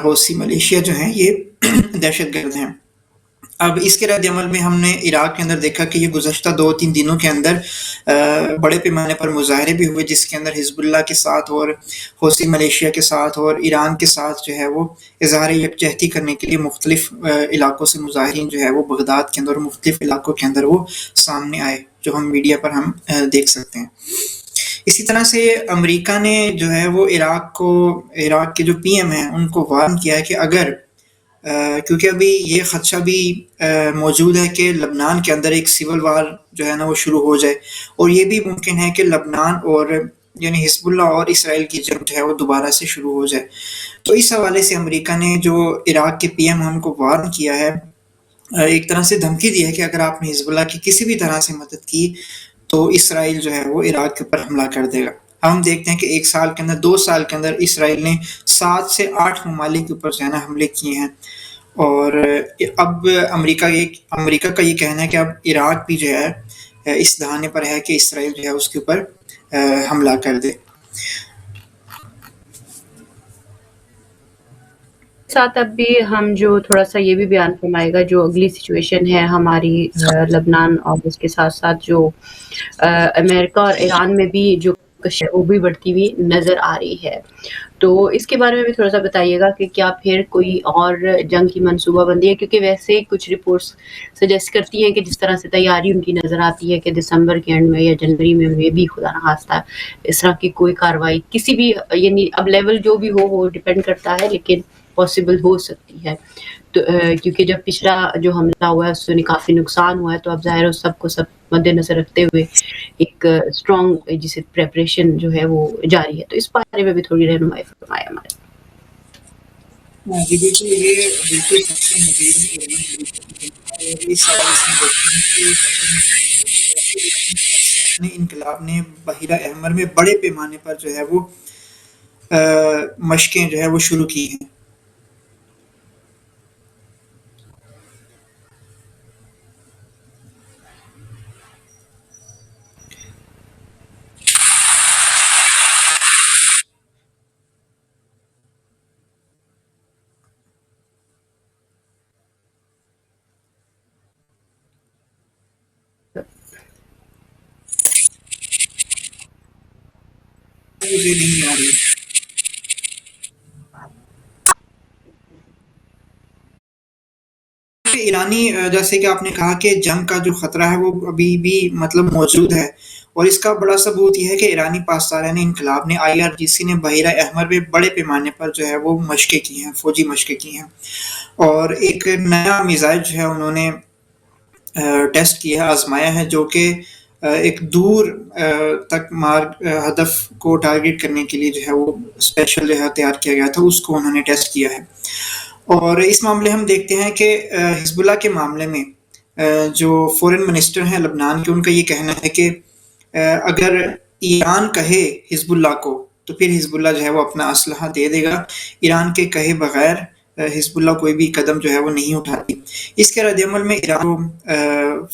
حوثی ملیشیا جو ہیں یہ دہشت گرد ہیں. اب اس کے رد عمل میں ہم نے عراق کے اندر دیکھا کہ یہ گزشتہ 2-3 دنوں کے اندر بڑے پیمانے پر مظاہرے بھی ہوئے, جس کے اندر حزب اللہ کے ساتھ اور حوثی ملیشیا کے ساتھ اور ایران کے ساتھ جو ہے وہ اظہار یکجہتی کرنے کے لیے مختلف علاقوں سے مظاہرین جو ہے وہ بغداد کے اندر مختلف علاقوں کے اندر وہ سامنے آئے, جو ہم میڈیا پر ہم دیکھ سکتے ہیں. اسی طرح سے امریکہ نے جو ہے وہ عراق کے جو پی ایم ہیں ان کو وارن کیا ہے کہ اگر کیونکہ ابھی یہ خدشہ بھی موجود ہے کہ لبنان کے اندر ایک سول وار جو ہے نا وہ شروع ہو جائے, اور یہ بھی ممکن ہے کہ لبنان اور یعنی حزب اللہ اور اسرائیل کی جنگ جو ہے وہ دوبارہ سے شروع ہو جائے. تو اس حوالے سے امریکہ نے جو عراق کے پی ایم ان کو وارن کیا ہے, ایک طرح سے دھمکی دی ہے کہ اگر آپ نے حزب اللہ کی کسی بھی طرح سے مدد کی تو اسرائیل جو ہے وہ عراق کے اوپر حملہ کر دے گا. ہم دیکھتے ہیں کہ 1 سال کے اندر 2 سال کے اندر اسرائیل نے 7 سے 8 ممالک کے اوپر جو ہے نا حملے کیے ہیں, اور اب امریکہ کا یہ کہنا ہے کہ اب عراق بھی جو ہے اس دہانے پر ہے کہ اسرائیل جو ہے اس کے اوپر حملہ کر دے. ساتھ اب بھی ہم جو تھوڑا سا یہ بھی بیان فرمائے گا جو اگلی سچویشن ہے ہماری لبنان اور اس کے ساتھ ساتھ جو امریکہ اور ایران میں بھی جو کشش وہ بھی بڑھتی ہوئی نظر آ رہی ہے. تو اس کے بارے میں بھی تھوڑا سا بتائیے گا کہ کیا پھر کوئی اور جنگ کی منصوبہ بندی ہے, کیونکہ ویسے کچھ رپورٹس سجیسٹ کرتی ہیں کہ جس طرح سے تیاری ان کی نظر آتی ہے کہ دسمبر کے اینڈ میں یا جنوری میں بھی خدا نخواستہ اس طرح کی کوئی کارروائی کسی بھی یعنی اب لیول جو بھی ہو وہ ڈپینڈ کرتا ہے لیکن پاسبل ہو سکتی ہے. تو کیونکہ جب پچھلا جو حملہ ہوا ہے اس سے کافی نقصان ہوا ہے, تو اب ظاہر سب کو سب مد نظر رکھتے ہوئے ایک اسٹرانگ جسے پریپریشن جو ہے وہ جاری ہے. تو اس بارے میں بھی تھوڑی رہنمائی فرمائے ہمارے. جی بالکل, یہ بالکل سب سے مزید انقلاب نے بحیرہ احمر میں بڑے پیمانے پر جو ہے وہ مشقیں جو ہے وہ شروع کی ہیں. نہیں آ رہی. ایرانی جیسے کہ آپ نے کہا کہ جنگ کا جو خطرہ ہے وہ ابھی بھی مطلب موجود ہے, اور اس کا بڑا ثبوت یہ ہے کہ ایرانی پاسداران انقلاب نے IRGC نے بحیرہ احمر میں بڑے پیمانے پر جو ہے وہ مشقیں کی ہیں, فوجی مشقیں کی ہیں, اور ایک نیا میزائل جو ہے انہوں نے ٹیسٹ کیا ہے, آزمایا ہے, جو کہ ایک دور تک ہدف کو ٹارگیٹ کرنے کے لیے جو ہے وہ اسپیشل جو ہے تیار کیا گیا تھا, اس کو انہوں نے ٹیسٹ کیا ہے. اور اس معاملے ہم دیکھتے ہیں کہ حزب اللہ کے معاملے میں جو فورن منسٹر ہیں لبنان کے، ان کا یہ کہنا ہے کہ اگر ایران کہے حزب اللہ کو تو پھر حزب اللہ جو ہے وہ اپنا اسلحہ دے دے گا، ایران کے کہے بغیر حزب اللہ کوئی بھی قدم جو ہے وہ نہیں اٹھاتی۔ اس کے رد عمل میں ایران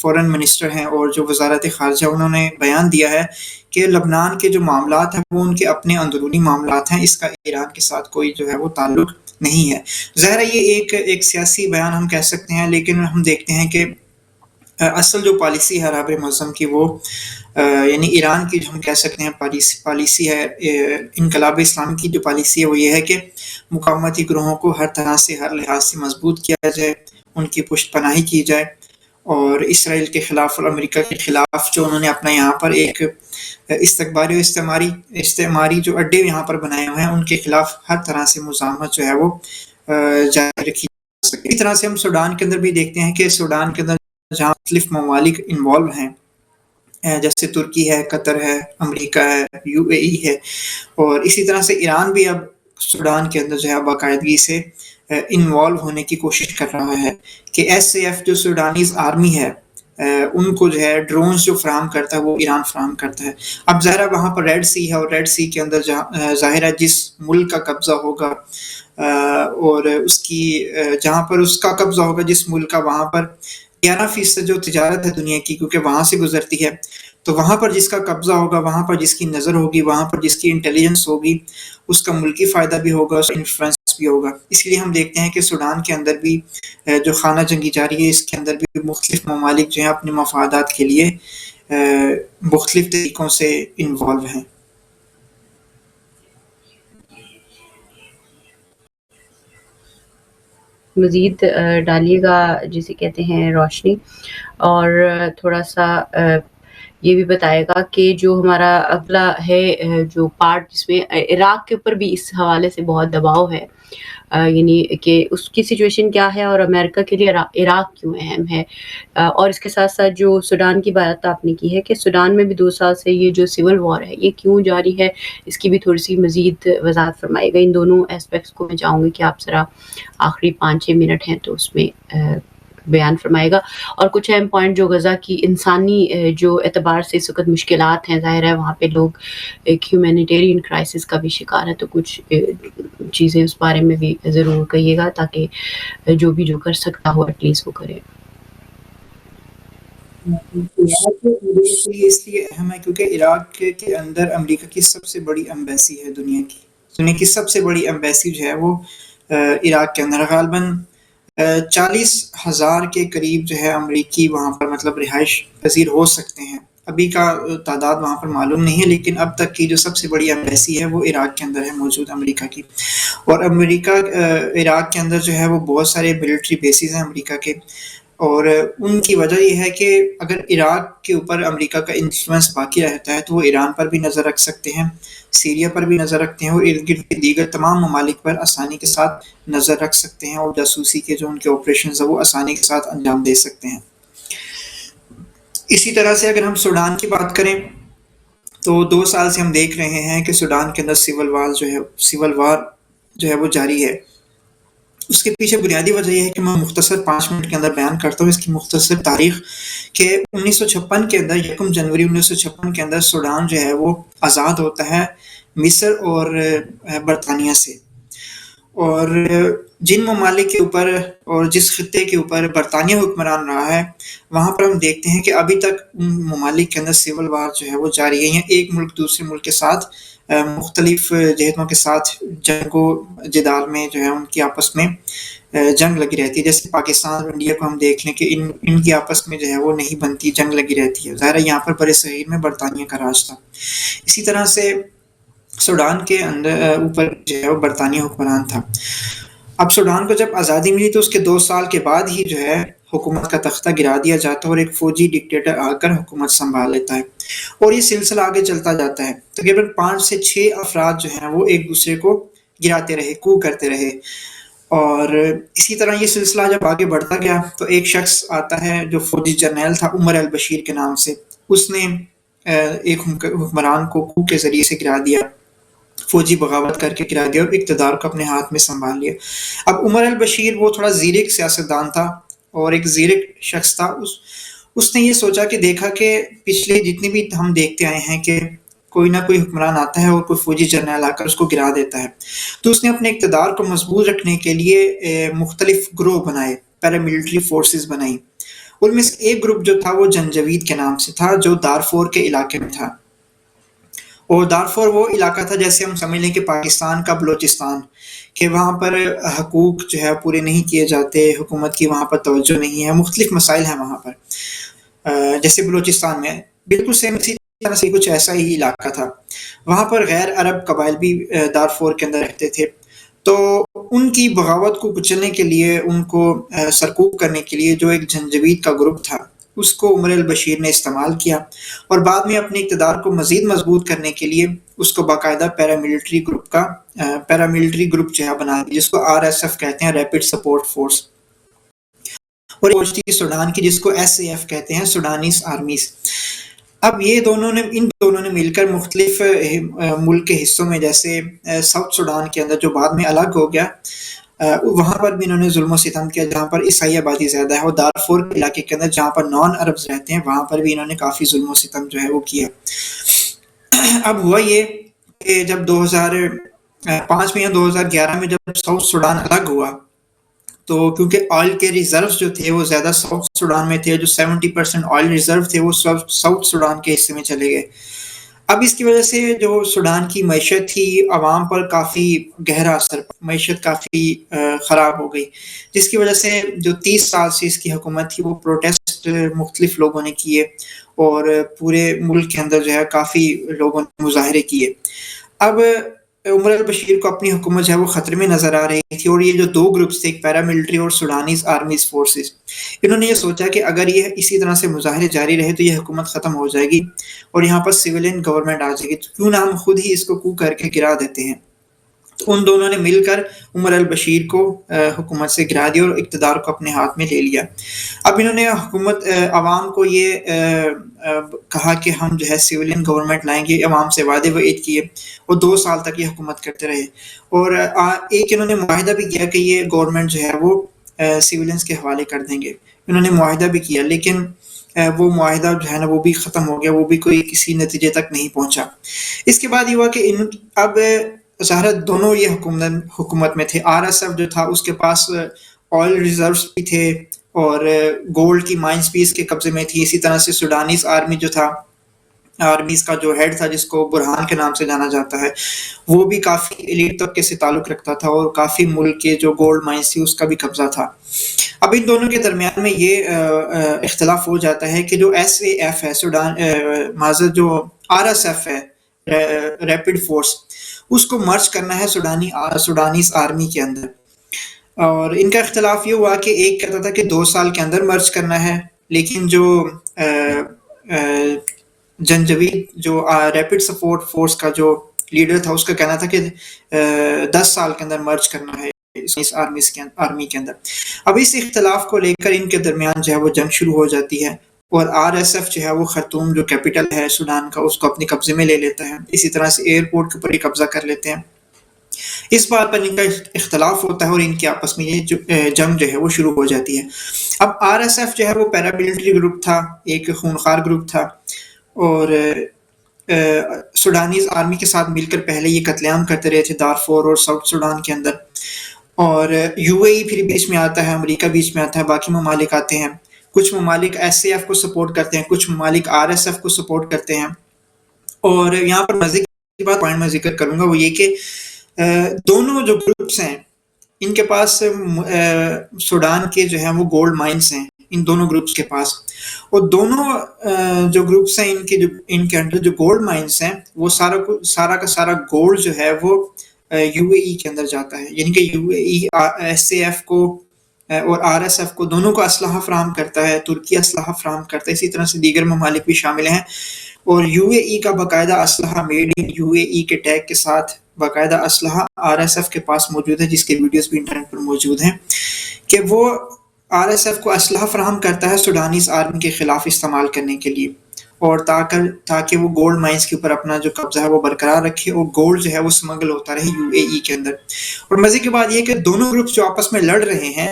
فورن منسٹر ہیں اور جو وزارت خارجہ، انہوں نے بیان دیا ہے کہ لبنان کے جو معاملات ہیں وہ ان کے اپنے اندرونی معاملات ہیں، اس کا ایران کے ساتھ کوئی جو ہے وہ تعلق نہیں ہے۔ ظاہر ہے یہ ایک سیاسی بیان ہم کہہ سکتے ہیں، لیکن ہم دیکھتے ہیں کہ اصل جو پالیسی ہے عرب معظم کی، وہ یعنی ایران کی جو ہم کہہ سکتے ہیں پالیسی ہے، انقلاب اسلامی کی جو پالیسی ہے وہ یہ ہے کہ مقاومتی گروہوں کو ہر طرح سے، ہر لحاظ سے مضبوط کیا جائے، ان کی پشت پناہی کی جائے، اور اسرائیل کے خلاف اور امریکہ کے خلاف جو انہوں نے اپنا یہاں پر ایک استکباری اور استعماری جو اڈے یہاں پر بنائے ہوئے ہیں، ان کے خلاف ہر طرح سے مزاحمت جو ہے وہ جاری رکھی جا سکے۔ اسی طرح سے ہم سوڈان کے اندر بھی دیکھتے ہیں کہ سوڈان کے اندر جہاں مختلف ممالک انوالو ہیں، جیسے ترکی ہے، قطر ہے، امریکہ ہے، UAE ہے، اور اسی طرح سے ایران بھی اب سوڈان کے اندر جو ہے باقاعدگی سے انوالو ہونے کی کوشش کر رہا ہے کہ SAF جو سوڈانیز آرمی ہے، ان کو جو ہے ڈرونز جو فراہم کرتا ہے وہ ایران فراہم کرتا ہے۔ اب ظاہر ہے وہاں پر ریڈ سی ہے، اور ریڈ سی کے اندر ظاہر ہے جس ملک کا قبضہ ہوگا اور اس کی جہاں پر اس کا قبضہ ہوگا جس ملک کا، وہاں پر 11% جو تجارت ہے دنیا کی، کیونکہ وہاں سے گزرتی ہے، تو وہاں پر جس کا قبضہ ہوگا، وہاں پر جس کی نظر ہوگی، وہاں پر جس کی انٹیلیجنس ہوگی، اس کا ملکی فائدہ بھی ہوگا، اس کا انفلوئنس بھی ہوگا۔ اس لیے ہم دیکھتے ہیں کہ سوڈان کے اندر بھی جو خانہ جنگی جاری ہے، اس کے اندر بھی مختلف ممالک جو ہیں اپنے مفادات کے لیے مختلف طریقوں سے انوالو ہیں۔ مزید ڈالیے گا جسے کہتے ہیں روشنی، اور تھوڑا سا یہ بھی بتائے گا کہ جو ہمارا اگلا ہے جو پارٹ، جس میں عراق کے اوپر بھی اس حوالے سے بہت دباؤ ہے، یعنی کہ اس کی سچویشن کیا ہے اور امریکہ کے لیے عراق کیوں اہم ہے، اور اس کے ساتھ ساتھ جو سوڈان کی بات آپ نے کی ہے کہ سوڈان میں بھی 2 سال سے یہ جو سول وار ہے یہ کیوں جاری ہے، اس کی بھی تھوڑی سی مزید وضاحت فرمائے گا۔ ان دونوں اسپیکٹس کو میں چاہوں گی کہ آپ ذرا آخری 5-6 منٹ ہیں تو اس میں بیان فرمائے گا، اور کچھ اہم پوائنٹ جو غزہ کی انسانی جو اعتبار سے اس وقت مشکلات ہیں، ظاہر ہے وہاں پہ لوگ ایک ہیومینیٹیرین کرائسس کا بھی شکار ہے، تو کچھ چیزیں اس بارے میں بھی ضرور کہیے گا تاکہ جو بھی جو کر سکتا ہو ایٹ لیسٹ وہ کرے۔ اس لیے اہم ہے کیونکہ عراق کے اندر امریکہ کی سب سے بڑی ایمبیسی ہے، دنیا کی سب سے بڑی ایمبیسی جو ہے وہ عراق کے اندر، غالباً 40,000 کے قریب جو ہے امریکی وہاں پر مطلب رہائش پذیر ہو سکتے ہیں۔ ابھی کا تعداد وہاں پر معلوم نہیں ہے، لیکن اب تک کی جو سب سے بڑی ایمبیسی ہے وہ عراق کے اندر ہے موجود امریکہ کی، اور امریکہ عراق کے اندر جو ہے وہ بہت سارے ملٹری بیسز ہیں امریکہ کے، اور ان کی وجہ یہ ہے کہ اگر عراق کے اوپر امریکہ کا انفلوئنس باقی رہتا ہے تو وہ ایران پر بھی نظر رکھ سکتے ہیں، سیریا پر بھی نظر رکھتے ہیں، اور ارد گرد کے دیگر تمام ممالک پر آسانی کے ساتھ نظر رکھ سکتے ہیں، اور جاسوسی کے جو ان کے آپریشنز ہیں وہ آسانی کے ساتھ انجام دے سکتے ہیں۔ اسی طرح سے اگر ہم سوڈان کی بات کریں تو 2 سال سے ہم دیکھ رہے ہیں کہ سوڈان کے اندر سول وار جو ہے وہ جاری ہے۔ اس کے پیچھے بنیادی وجہ یہ ہے کہ میں مختصر 5 منٹ کے اندر بیان کرتا ہوں اس کی مختصر تاریخ، کہ 1956 کے اندر 1 جنوری 1956 کے اندر سوڈان جو ہے وہ آزاد ہوتا ہے مصر اور برطانیہ سے، اور جن ممالک کے اوپر اور جس خطے کے اوپر برطانیہ حکمران رہا ہے وہاں پر ہم دیکھتے ہیں کہ ابھی تک ان ممالک کے اندر سول وار جو ہے وہ جاری ہے، ایک ملک دوسرے ملک کے ساتھ مختلف جہتوں کے ساتھ جنگ و جدال میں جو ہے ان کی آپس میں جنگ لگی رہتی ہے۔ جیسے پاکستان اور انڈیا کو ہم دیکھ لیں کہ ان کی آپس میں جو ہے وہ نہیں بنتی، جنگ لگی رہتی ہے، ظاہر ہے یہاں پر بر صغیر میں برطانیہ کا راج تھا۔ اسی طرح سے سوڈان کے اندر اوپر جو ہے وہ برطانیہ حکمران تھا۔ اب سوڈان کو جب آزادی ملی تو اس کے 2 سال کے بعد ہی جو ہے حکومت کا تختہ گرا دیا جاتا ہے، اور ایک فوجی ڈکٹیٹر آ کر حکومت سنبھال لیتا ہے، اور یہ سلسلہ آگے چلتا جاتا ہے۔ تقریباً 5 سے 6 افراد جو ہیں وہ ایک دوسرے کو گراتے رہے، کو کرتے رہے، اور اسی طرح یہ سلسلہ جب آگے بڑھتا گیا تو ایک شخص آتا ہے جو فوجی جرنیل تھا عمر البشیر کے نام سے، اس نے ایک حکمران کو کو کے ذریعے سے گرا دیا، فوجی بغاوت کر کے گرا دیا اور اقتدار کو اپنے ہاتھ میں سنبھال لیا۔ اب عمر البشیر وہ تھوڑا زیرک سیاستدان تھا، اور ایک زیرک شخص تھا. اس نے یہ سوچا کہ دیکھا کہ پچھلے جتنی بھی ہم دیکھتے آئے ہیں کہ کوئی نہ کوئی حکمران آتا ہے اور کوئی فوجی جرنیل آ کر اس کو گرا دیتا ہے. تو اس نے اپنے اقتدار کو مضبوط رکھنے کے لیے مختلف گروہ بنائے، پیراملٹری فورسز بنائی. ان میں سے ایک گروپ جو تھا وہ جنجوید کے نام سے تھا، جو دارفور کے علاقے میں تھا. اور دارفور وہ علاقہ تھا جیسے ہم سمجھ لیں کہ پاکستان کا بلوچستان، کہ وہاں پر حقوق جو ہے پورے نہیں کیے جاتے، حکومت کی وہاں پر توجہ نہیں ہے، مختلف مسائل ہیں وہاں پر. جیسے بلوچستان میں بالکل سیم اسی طرح سے کچھ ایسا ہی علاقہ تھا. وہاں پر غیر عرب قبائل بھی دارفور کے اندر رہتے تھے. تو ان کی بغاوت کو کچلنے کے لیے، ان کو سرکوب کرنے کے لیے جو ایک جنجوید کا گروپ تھا، اس کو عمر البشیر نے استعمال کیا، اور بعد میں اپنے اقتدار کو مزید مضبوط کرنے کے لیے اس کو باقاعدہ پیراملٹری گروپ جو ہے بنا دیا، جس کو RSF کہتے ہیں، ریپڈ سپورٹ فورس. اور سوڈان کی جس کو SAF کہتے ہیں، سوڈانیز آرمیز. اب ان دونوں نے مل کر مختلف ملک کے حصوں میں، جیسے ساؤتھ سوڈان کے اندر جو بعد میں الگ ہو گیا، وہاں پر بھی انہوں نے ظلم و ستم کیا جہاں پر عیسائی آبادی زیادہ ہے. اور دارفور کے علاقے کے اندر جہاں پر نان عربز رہتے ہیں، وہاں پر بھی انہوں نے کافی ظلم و ستم جو ہے وہ کیا. اب ہوا یہ کہ جب 2005 میں یا 2011 میں جب ساؤتھ سوڈان الگ ہوا، تو کیونکہ آئل کے ریزروز جو تھے وہ زیادہ ساؤتھ سوڈان میں تھے، جو 70% آئل ریزرو تھے وہ ساؤتھ سوڈان کے حصے میں چلے گئے. اب اس کی وجہ سے جو سوڈان کی معیشت تھی، عوام پر کافی گہرا اثر پڑا، معیشت کافی خراب ہو گئی، جس کی وجہ سے جو 30 سال سے اس کی حکومت تھی وہ پروٹیسٹ مختلف لوگوں نے کیے، اور پورے ملک کے اندر جو ہے کافی لوگوں نے مظاہرے کیے. اب عمر البشیر کو اپنی حکومت جو ہے وہ خطرے میں نظر آ رہی تھی، اور یہ جو دو گروپس تھے، ایک پیراملٹری اور سوڈانیز آرمیز فورسز، انہوں نے یہ سوچا کہ اگر یہ اسی طرح سے مظاہرے جاری رہے تو یہ حکومت ختم ہو جائے گی اور یہاں پر سویلین گورنمنٹ آ جائے گی، تو کیوں نہ ہم خود ہی اس کو کو کر کے گرا دیتے ہیں. تو ان دونوں نے مل کر عمر البشیر کو حکومت سے گرا دیا اور اقتدار کو اپنے ہاتھ میں لے لیا. اب انہوں نے عوام کو یہ کہا کہ ہم جو ہے سویلین گورنمنٹ لائیں گے، عوام سے وعدے وعید کیے، اور 2 سال تک یہ حکومت کرتے رہے. اور ایک انہوں نے معاہدہ بھی کیا کہ یہ گورنمنٹ جو ہے وہ سویلینز کے حوالے کر دیں گے. انہوں نے معاہدہ بھی کیا، لیکن وہ معاہدہ جو ہے نا وہ بھی ختم ہو گیا، وہ بھی کوئی کسی نتیجے تک نہیں پہنچا. اس کے بعد یہ ہوا کہ اب ظاہر دونوں یہ حکومت میں تھے. RSF جو تھا اس کے پاس آئل ریزروز بھی تھے اور گولڈ کی مائنز بھی اس کے قبضے میں تھی. اسی طرح سے سوڈانیز آرمی جو تھا، آرمیز کا جو ہیڈ تھا جس کو برہان کے نام سے جانا جاتا ہے، وہ بھی کافی ایلیٹ طبقے سے تعلق رکھتا تھا اور کافی ملک کے جو گولڈ مائنز تھی اس کا بھی قبضہ تھا. اب ان دونوں کے درمیان میں یہ اختلاف ہو جاتا ہے کہ جو SAF ہے، معذرت جو RSF ہے، ریپڈ فورس، اس کو مرج کرنا ہے سوڈانیز آرمی کے اندر. اور ان کا اختلاف یہ ہوا کہ ایک کہتا تھا کہ 2 سال کے اندر مرج کرنا ہے، لیکن جو جنجوید جو ریپڈ سپورٹ فورس کا جو لیڈر تھا اس کا کہنا تھا کہ 10 سال کے اندر مرج کرنا ہے اس آرمی کے اندر. اب اس اختلاف کو لے کر ان کے درمیان جو ہے وہ جنگ شروع ہو جاتی ہے، اور RSF جو ہے وہ خرطوم جو کیپٹل ہے سوڈان کا اس کو اپنے قبضے میں لے لیتا ہے. اسی طرح سے ایئرپورٹ کے اوپر ہی قبضہ کر لیتے ہیں. اس بات پر ان کا اختلاف ہوتا ہے اور ان کے آپس میں یہ جنگ جو ہے وہ شروع ہو جاتی ہے. اب RSF جو ہے وہ پیراملٹری گروپ تھا، ایک خونخوار گروپ تھا، اور سوڈانیز آرمی کے ساتھ مل کر پہلے یہ قتل عام کرتے رہے تھے دارفور اور ساؤتھ سوڈان کے اندر. اور UAE پھر بیچ میں آتا ہے، امریکہ بیچ میں آتا ہے، باقی ممالک آتے ہیں. کچھ ممالک SAF کو سپورٹ کرتے ہیں، کچھ ممالک RSF کو سپورٹ کرتے ہیں. اور یہاں پر مزے کی بات پوائنٹ میں ذکر کروں گا وہ یہ کہ دونوں جو گروپس ہیں ان کے پاس سوڈان کے جو ہیں وہ گولڈ مائنز ہیں ان دونوں گروپس کے پاس، اور دونوں جو گروپس ہیں ان کے انڈر جو گولڈ مائنز ہیں وہ سارا کا سارا گولڈ جو ہے وہ UAE کے اندر جاتا ہے. یعنی کہ UAE SAF کو اور RSF کو دونوں کو اسلحہ فراہم کرتا ہے، ترکی اسلحہ فراہم کرتا ہے، اسی طرح سے دیگر ممالک بھی شامل ہیں. اور UAE کا باقاعدہ اسلحہ میڈ ان UAE کے ٹیگ کے ساتھ باقاعدہ اسلحہ RSF کے پاس موجود ہے، جس کے ویڈیوز بھی انٹرنیٹ پر موجود ہیں، کہ وہ RSF کو اسلحہ فراہم کرتا ہے سوڈانیز آرمی کے خلاف استعمال کرنے کے لیے، اور تاکہ وہ گولڈ مائنز کے اوپر اپنا جو قبضہ ہے وہ برقرار رکھے اور گولڈ جو ہے وہ سمگل ہوتا رہے UAE کے اندر. اور مزے کی بات یہ کہ دونوں گروپس جو آپس میں لڑ رہے ہیں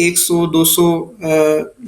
100-200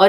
اور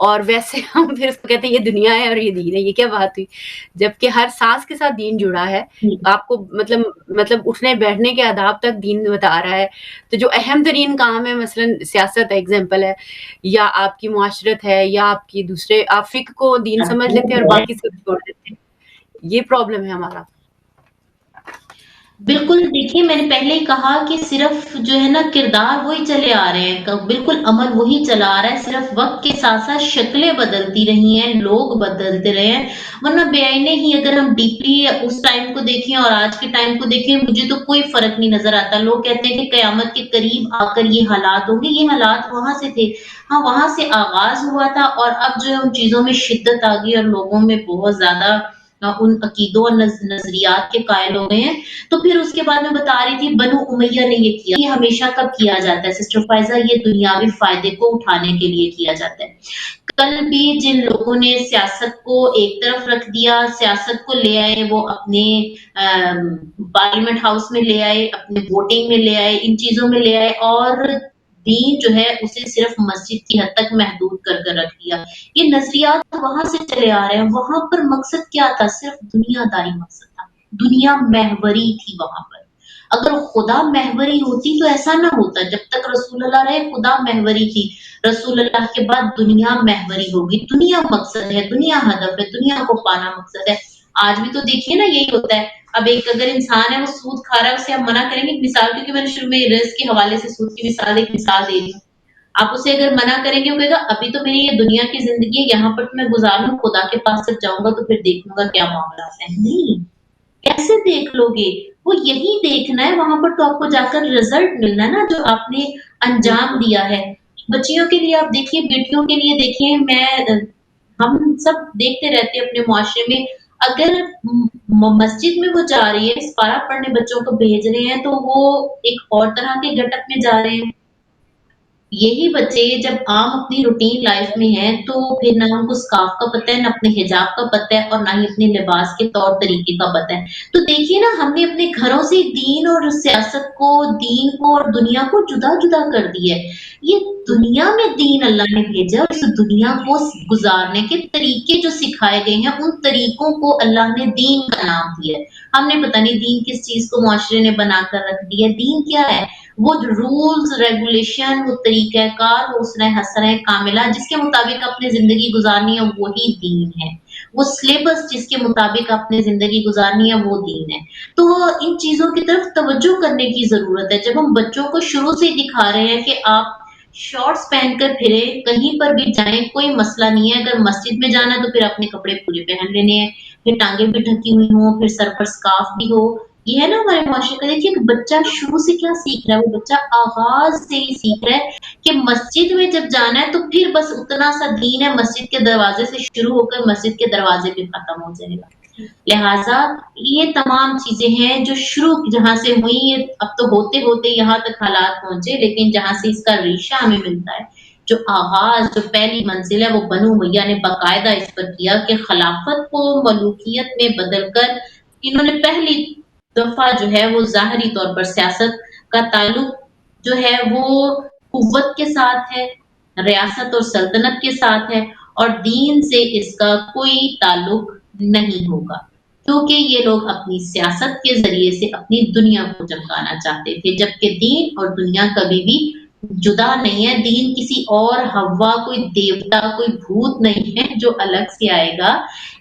اور ویسے ہم پھر اس کو کہتے ہیں یہ دنیا ہے اور یہ دین ہے. یہ کیا بات ہوئی؟ جبکہ ہر سانس کے ساتھ دین جڑا ہے. آپ کو مطلب اٹھنے بیٹھنے کے آداب تک دین بتا رہا ہے. تو جو اہم ترین کام ہے مثلاً سیاست ایگزامپل ہے, یا آپ کی معاشرت ہے, یا آپ کی دوسرے, آپ فقہ کو دین سمجھ لیتے ہیں اور باقی سب چھوڑ دیتے ہیں. یہ پرابلم ہے ہمارا. بالکل. دیکھیے میں نے پہلے ہی کہا کہ صرف جو ہے نا کردار وہی چلے آ رہے ہیں, بالکل عمل وہی چلا آ رہا ہے, صرف وقت کے ساتھ ساتھ شکلیں بدلتی رہی ہیں, لوگ بدلتے رہے ہیں. ورنہ بے آئینے ہی اگر ہم ڈیپلی اس ٹائم کو دیکھیں اور آج کے ٹائم کو دیکھیں, مجھے تو کوئی فرق نہیں نظر آتا. لوگ کہتے ہیں کہ قیامت کے قریب آ کر یہ حالات ہوں گے, یہ حالات وہاں سے تھے. ہاں وہاں سے آغاز ہوا تھا, اور اب جو ہے ان چیزوں میں شدت آ گئی اور لوگوں میں بہت زیادہ ان عقیدوں اور نظریات کے قائل ہو گئے ہیں. تو پھر اس کے بعد میں بتا رہی تھی بنو امیہ نے یہ کیا. یہ ہمیشہ کب کیا جاتا ہے سسٹر فائزہ؟ یہ دنیاوی فائدے کو اٹھانے کے لیے کیا جاتا ہے. کل بھی جن لوگوں نے سیاست کو ایک طرف رکھ دیا, سیاست کو لے آئے وہ اپنے پارلیمنٹ ہاؤس میں لے آئے, اپنے ووٹنگ میں لے آئے, ان چیزوں میں لے آئے, اور دین جو ہے اسے صرف مسجد کی حد تک محدود کر رکھ دیا. یہ نظریات وہاں سے چلے آ رہے ہیں. وہاں پر مقصد کیا تھا؟ صرف دنیا داری مقصد تھا, دنیا محوری تھی وہاں پر. اگر خدا محوری ہوتی تو ایسا نہ ہوتا. جب تک رسول اللہ رہے خدا محوری تھی, رسول اللہ کے بعد دنیا محوری ہوگی. دنیا مقصد ہے, دنیا ہدف ہے, دنیا کو پانا مقصد ہے. آج بھی تو دیکھیے نا یہی ہوتا ہے. اب ایک اگر انسان ہے وہ سود کھا رہا ہے, اسے ہم منع کریں گے؟ مثال, کیونکہ میں نے شروع میں رزق کے حوالے سے سود کی ایک مثال دے رہی ہوں. آپ اسے اگر منع کریں گے, وہ کہے گا ابھی تو میری یہ دنیا کی زندگی ہے, یہاں پر میں گزار لوں, خدا کے پاس جب جاؤں گا تو پھر دیکھوں گا کیا معاملات ہیں. نہیں, کیسے دیکھ لو گے؟ وہ یہی دیکھنا ہے, وہاں پر تو آپ کو جا کر رزلٹ ملنا ہے نا, جو آپ نے انجام دیا ہے. بچیوں کے لیے آپ دیکھیے, بیٹیوں کے لیے دیکھیے, ہم سب دیکھتے رہتے ہیں اپنے معاشرے میں. اگر مسجد میں وہ جا رہی ہے, پارا پڑھنے بچوں کو بھیج رہے ہیں, تو وہ ایک اور طرح کے گٹک میں جا رہے ہیں. یہی بچے جب عام اپنی روٹین لائف میں ہیں تو پھر نہ ان کو سکارف کا پتہ ہے, نہ اپنے حجاب کا پتہ ہے, اور نہ ہی اپنے لباس کے طور طریقے کا پتہ ہے. تو دیکھیے نا, ہم نے اپنے گھروں سے دین اور سیاست کو, دین کو اور دنیا کو جدا جدا کر دیا ہے. یہ دنیا میں دین اللہ نے بھیجا, اور اس دنیا کو گزارنے کے طریقے جو سکھائے گئے ہیں, ان طریقوں کو اللہ نے دین کا نام دیا ہے. ہم نے پتہ نہیں دین کس چیز کو معاشرے نے بنا کر رکھ دیا ہے. دین کیا ہے؟ وہ رولز ریگولیشن, وہ طریقہ کار, وہ اسرہ حسنہ کاملہ جس کے مطابق اپنی زندگی گزارنی ہے, وہی دین ہے. وہ سلیبس جس کے مطابق اپنی زندگی گزارنی ہے, وہ دین ہے. تو ان چیزوں کی طرف توجہ کرنے کی ضرورت ہے. جب ہم بچوں کو شروع سے ہی دکھا رہے ہیں کہ آپ شارٹس پہن کر پھرے, کہیں پر بھی جائیں, کوئی مسئلہ نہیں ہے. اگر مسجد میں جانا ہے تو پھر اپنے کپڑے پورے پہن لینے ہیں, پھر ٹانگیں بھی ڈھکی ہوئی ہوں, پھر سر پر سکارف بھی ہو. یہ ہے نا ہمارے معاشرے کا. دیکھیے کہ بچہ شروع سے کیا سیکھ رہا ہے, وہ بچہ آغاز سے ہی سیکھ رہا ہے کہ مسجد میں جب جانا ہے تو پھر بس اتنا سا دین ہے, مسجد کے دروازے سے شروع ہو کر مسجد کے دروازے پہ ختم ہو جائے گا. لہٰذا یہ تمام چیزیں ہیں جو شروع جہاں سے ہوئی, اب تو ہوتے ہوتے یہاں تک حالات پہنچے, لیکن جہاں سے اس کا ریشہ ہمیں ملتا ہے, جو آغاز, جو پہلی منزل ہے, وہ بنو امیہ نے باقاعدہ اس پر کیا کہ خلافت کو ملوکیت میں بدل کر انہوں نے پہلی دفعہ جو ہے وہ ظاہری طور پر سیاست کا تعلق جو ہے وہ قوت کے ساتھ ہے, ریاست اور سلطنت کے ساتھ ہے, اور دین سے اس کا کوئی تعلق نہیں ہوگا, کیونکہ یہ لوگ اپنی سیاست کے ذریعے سے اپنی دنیا کو چمکانا چاہتے تھے. جبکہ دین اور دنیا کبھی بھی جدا نہیں ہے. دین کسی اور ہوا, کوئی دیوتا, کوئی بھوت نہیں ہے جو الگ سے آئے گا.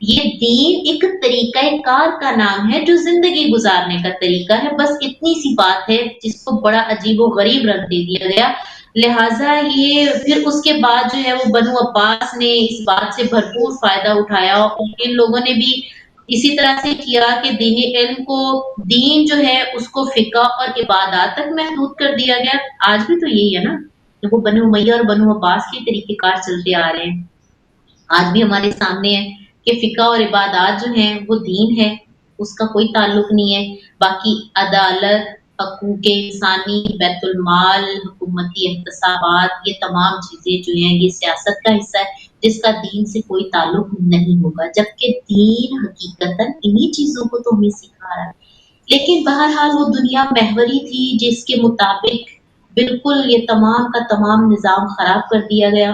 یہ دین ایک طریقہ کار کا نام ہے, جو زندگی گزارنے کا طریقہ ہے. بس اتنی سی بات ہے جس کو بڑا عجیب و غریب رنگ دے دیا گیا. لہٰذا یہ پھر اس کے بعد جو ہے وہ بنو عباس نے اس بات سے بھرپور فائدہ اٹھایا, اور ان لوگوں نے بھی اسی طرح سے کیا کہ دینی علم کو, دین جو ہے اس کو فقہ اور عبادات تک محدود کر دیا گیا. آج بھی تو یہی ہے نا, وہ بنو امیہ اور بنو عباس کے طریقے کار چلتے آ رہے ہیں. آج بھی ہمارے سامنے ہے کہ فقہ اور عبادات جو ہیں وہ دین ہے, اس کا کوئی تعلق نہیں ہے. باقی عدالت, حقوق انسانی, بیت المال, حکومتی احتسابات, یہ تمام چیزیں جو ہیں یہ سیاست کا حصہ ہے, جس کا دین سے کوئی تعلق نہیں ہوگا. جبکہ دین حقیقتاً انہی چیزوں کو تو ہمیں سکھا رہا ہے. لیکن بہرحال وہ دنیا محوری تھی جس کے مطابق بالکل یہ تمام کا تمام نظام خراب کر دیا گیا.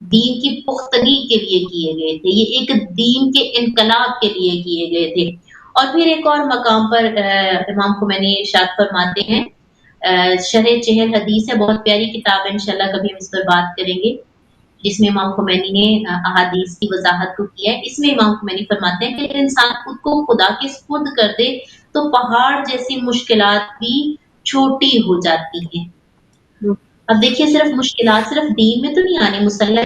دین کی پختگی کے لیے کیے گئے تھے، یہ ایک دین کے انقلاب کے لیے کیے گئے تھے۔ اور پھر ایک اور مقام پر امام خمینی ارشاد فرماتے ہیں، شرح چہل حدیث ہے، بہت پیاری کتاب ہے، انشاءاللہ کبھی ہم اس پر بات کریں گے، جس میں امام خمینی نے احادیث کی وضاحت کو کیا ہے۔ اس میں امام خمینی فرماتے ہیں کہ اگر انسان خود کو خدا کے سپرد کر دے تو پہاڑ جیسی مشکلات بھی چھوٹی ہو جاتی ہیں۔ اب دیکھیے صرف مشکلات صرف دین میں تو نہیں آنی، مصلی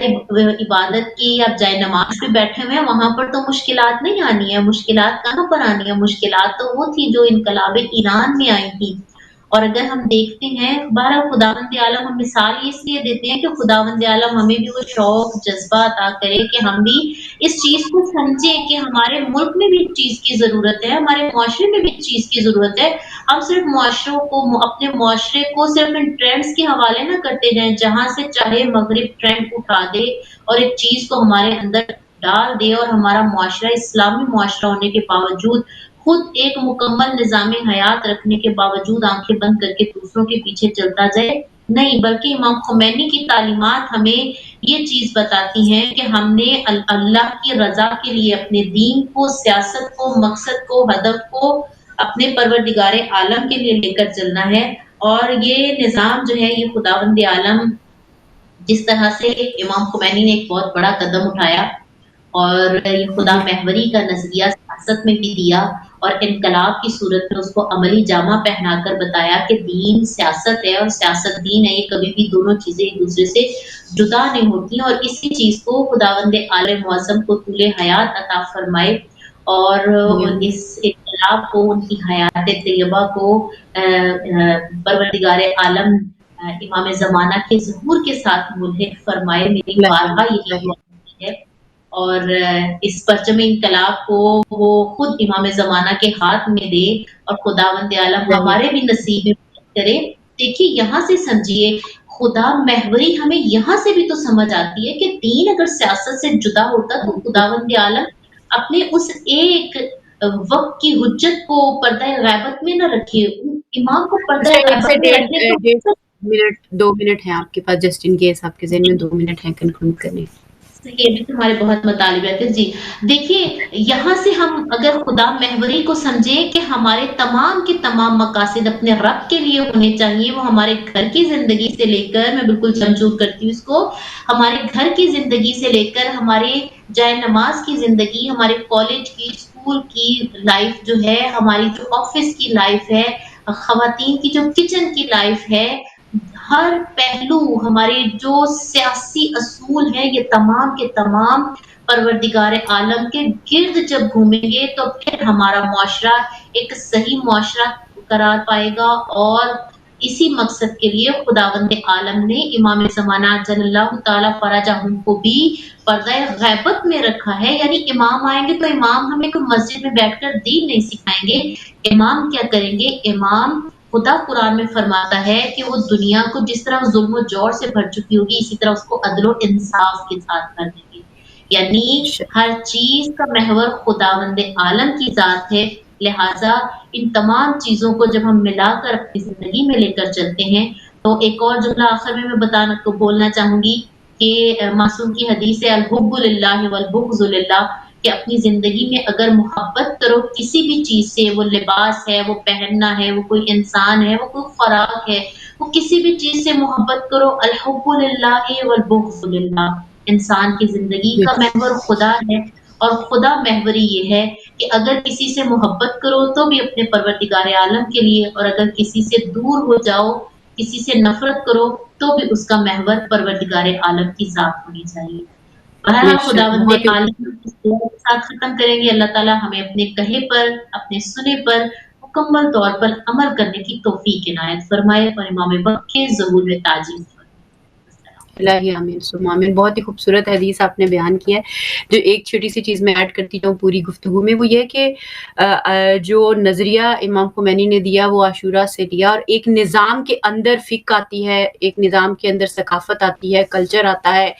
عبادت کی آپ جائے نماز پہ بیٹھے ہوئے ہیں وہاں پر تو مشکلات نہیں آنی ہے۔ مشکلات کہاں پر آنی ہے؟ مشکلات تو وہ تھی جو انقلاب ایران میں آئی تھی۔ اور اگر ہم دیکھتے ہیں بہرحال خداوند عالم ہم مثال اس لیے دیتے ہیں کہ خداوند عالم ہمیں بھی وہ شوق جذبہ عطا کرے کہ ہم بھی اس چیز کو سمجھیں کہ ہمارے ملک میں بھی اس چیز کی ضرورت ہے، ہمارے معاشرے میں بھی اس چیز کی ضرورت ہے۔ ہم صرف معاشروں کو اپنے معاشرے کو صرف ان ٹرینڈز کے حوالے نہ کرتے جائیں، جہاں سے چاہے مغرب ٹرینڈ اٹھا دے اور ایک چیز کو ہمارے اندر ڈال دے، اور ہمارا معاشرہ اسلامی معاشرہ ہونے کے باوجود خود ایک مکمل نظام حیات رکھنے کے باوجود آنکھیں بند کر کے دوسروں کے پیچھے چلتا جائے، نہیں، بلکہ امام خمینی کی تعلیمات ہمیں یہ چیز بتاتی ہیں کہ ہم نے اللہ کی رضا کے لیے اپنے دین کو، سیاست کو، مقصد کو، ہدف کو اپنے پروردگار عالم کے لیے لے کر چلنا ہے۔ اور یہ نظام جو ہے یہ خداوند عالم جس طرح سے امام خمینی نے ایک بہت بڑا قدم اٹھایا اور یہ خدا جی محوری کا نظریہ سیاست میں بھی دیا، اور انقلاب کی صورت میں اس کو عملی جامہ پہنا کر بتایا کہ دین سیاست ہے اور سیاست دین ہے، یہ کبھی بھی دونوں چیزیں ایک دوسرے سے جدا نہیں ہوتی، اور اسی چیز کو خداوند عالم معظم کو طول حیات عطا فرمائے، اور آمین اس انقلاب کو، ان کی حیات طیبہ کو پروردگار عالم امام زمانہ کے ظہور کے ساتھ ملحق فرمائے۔ میری بارگاہ یہی اللہ دعا ہے، اور اس پرچم انقلاب کو وہ خود امام زمانہ کے ہاتھ میں دے، اور خداوند عالم ہمارے بھی نصیب میں کرے۔ دیکھیے یہاں سے سمجھیے خدا محوری ہمیں یہاں سے بھی تو سمجھ آتی ہے کہ دین اگر سیاست سے جدا ہوتا تو خداوند عالم اپنے اس ایک وقت کی حجت کو پردہ غیبت میں نہ رکھے، امام کو اس پردہ ٹائم سے غیبت میں رکھنے ڈیڑھ تو منٹ 2 منٹ ہیں آپ کے پاس، جسٹ ان کیس آپ کے ذہن میں 2 منٹ ہیں کنکلوڈ کرنے۔ یہ بھی تمہارے بہت مطالبات ہے جی۔ دیکھیے یہاں سے ہم اگر خدا محوری کو سمجھیں کہ ہمارے تمام کے تمام مقاصد اپنے رب کے لیے ہونے چاہیے، وہ ہمارے گھر کی زندگی سے لے کر، میں بالکل چمچور کرتی ہوں اس کو، ہمارے گھر کی زندگی سے لے کر ہمارے جائے نماز کی زندگی، ہمارے کالج کی، اسکول کی لائف جو ہے، ہماری جو آفس کی لائف ہے، خواتین کی جو کچن کی لائف ہے، ہر پہلو ہمارے جو سیاسی اصول ہیں، یہ تمام کے تمام پروردگار عالم کے گرد جب گھومیں گے تو پھر ہمارا معاشرہ ایک صحیح معاشرہ قرار پائے گا، اور اسی مقصد کے لیے خداوند عالم نے امام زمانہ جل اللہ تعالی فرجہم کو بھی پردہ غیبت میں رکھا ہے۔ یعنی امام آئیں گے تو امام ہمیں کوئی مسجد میں بیٹھ کر دین نہیں سکھائیں گے، امام کیا کریں گے؟ امام خدا قرآن میں فرماتا ہے کہ وہ دنیا کو جس طرح ظلم و جور سے بھر چکی ہوگی، اسی طرح اس کو عدل و انصاف کے ساتھ کر دیں گے۔ یعنی ہر چیز کا محور خداوند عالم کی ذات ہے، لہٰذا ان تمام چیزوں کو جب ہم ملا کر اپنی زندگی میں لے کر چلتے ہیں تو ایک اور جملہ آخر میں بتانا کو بولنا چاہوں گی کہ معصوم کی حدیث ہے الحب للہ والبغض للہ، کہ اپنی زندگی میں اگر محبت کرو کسی بھی چیز سے، وہ لباس ہے، وہ پہننا ہے، وہ کوئی انسان ہے، وہ کوئی خوراک ہے، وہ کسی بھی چیز سے محبت کرو، الحب للہ والبغض للہ، انسان کی زندگی کا محور خدا ہے، اور خدا محوری یہ ہے کہ اگر کسی سے محبت کرو تو بھی اپنے پروردگار عالم کے لیے، اور اگر کسی سے دور ہو جاؤ، کسی سے نفرت کرو تو بھی اس کا محور پروردگار عالم کی ذات ہونی چاہیے۔ بہرحال بے شک خداوند بہت ہی عالم اس دعا کے ساتھ ختم کریں گے، اللہ تعالیٰ ہمیں اپنے کہے پر، اپنے سنے پر مکمل طور پر عمل کرنے کی توفیق عنایت فرمائے، اور امام وقت کے ظہور میں تعجیل فرمائے۔ الہی آمین ثم آمین۔ بہت ہی خوبصورت حدیث آپ نے بیان کیا ہے۔ جو ایک چھوٹی سی چیز میں ایڈ کرتی جاؤں پوری گفتگو میں، وہ یہ کہ جو نظریہ امام خمینی نے دیا وہ عاشورہ سے دیا، اور ایک نظام کے اندر فقہ آتی ہے، ایک نظام کے اندر ثقافت آتی ہے، کلچر آتا ہے،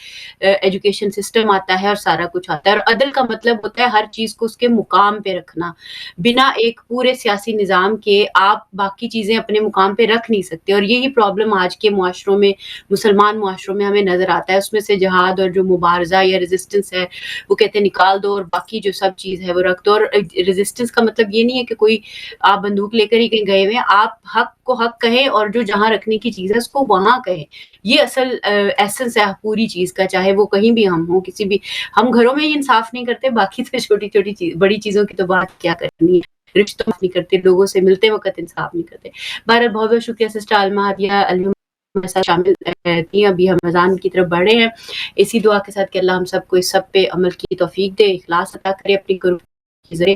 ایجوکیشن سسٹم آتا ہے، اور سارا کچھ آتا ہے۔ اور عدل کا مطلب ہوتا ہے ہر چیز کو اس کے مقام پہ رکھنا، بنا ایک پورے سیاسی نظام کے آپ باقی چیزیں اپنے مقام پہ رکھ نہیں سکتے۔ اور یہی پرابلم آج کے معاشروں میں، مسلمان معاشروں میں میں ہمیں نظر آتا ہے. اس میں سے جہاد اور جو مبارزہ یا ریزسٹنس ہے وہ کہتے ہیں نکال دو اور باقی جو سب چیز ہے وہ رکھ دو. اور ریزسٹنس کا مطلب یہ نہیں ہے کہ کوئی آپ بندوق لے کر ہی کہیں گئے ہوئے ہیں, آپ حق کو حق کہیں اور جو جہاں رکھنے کی چیز ہے اس کو وہاں کہیں. یہ اصل ایسنس ہے پوری چیز کا, چاہے وہ کہیں بھی ہم ہوں, کسی بھی ہم گھروں میں ہی انصاف نہیں کرتے, باقی تو چھوٹی چھوٹی چیز بڑی چیزوں کی تو بات کیا کرنی ہے, رشتوں نہیں کرتے, لوگوں سے ملتے وقت انصاف نہیں کرتے. بہرحال بہت بہت شکریہ سسٹر عالمہ ہادیہ علی ہمارے ساتھ شامل تھیں. ابھی ہم اذان کی طرف بڑھے ہیں, اسی دعا کے ساتھ کہ اللہ ہم سب کو اس سب پہ عمل کی توفیق دے, اخلاص عطا کرے اپنی گرو کے ذریعے,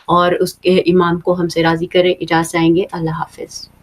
اور اس کے امام کو ہم سے راضی کرے. اجازت چاہیں گے, اللہ حافظ.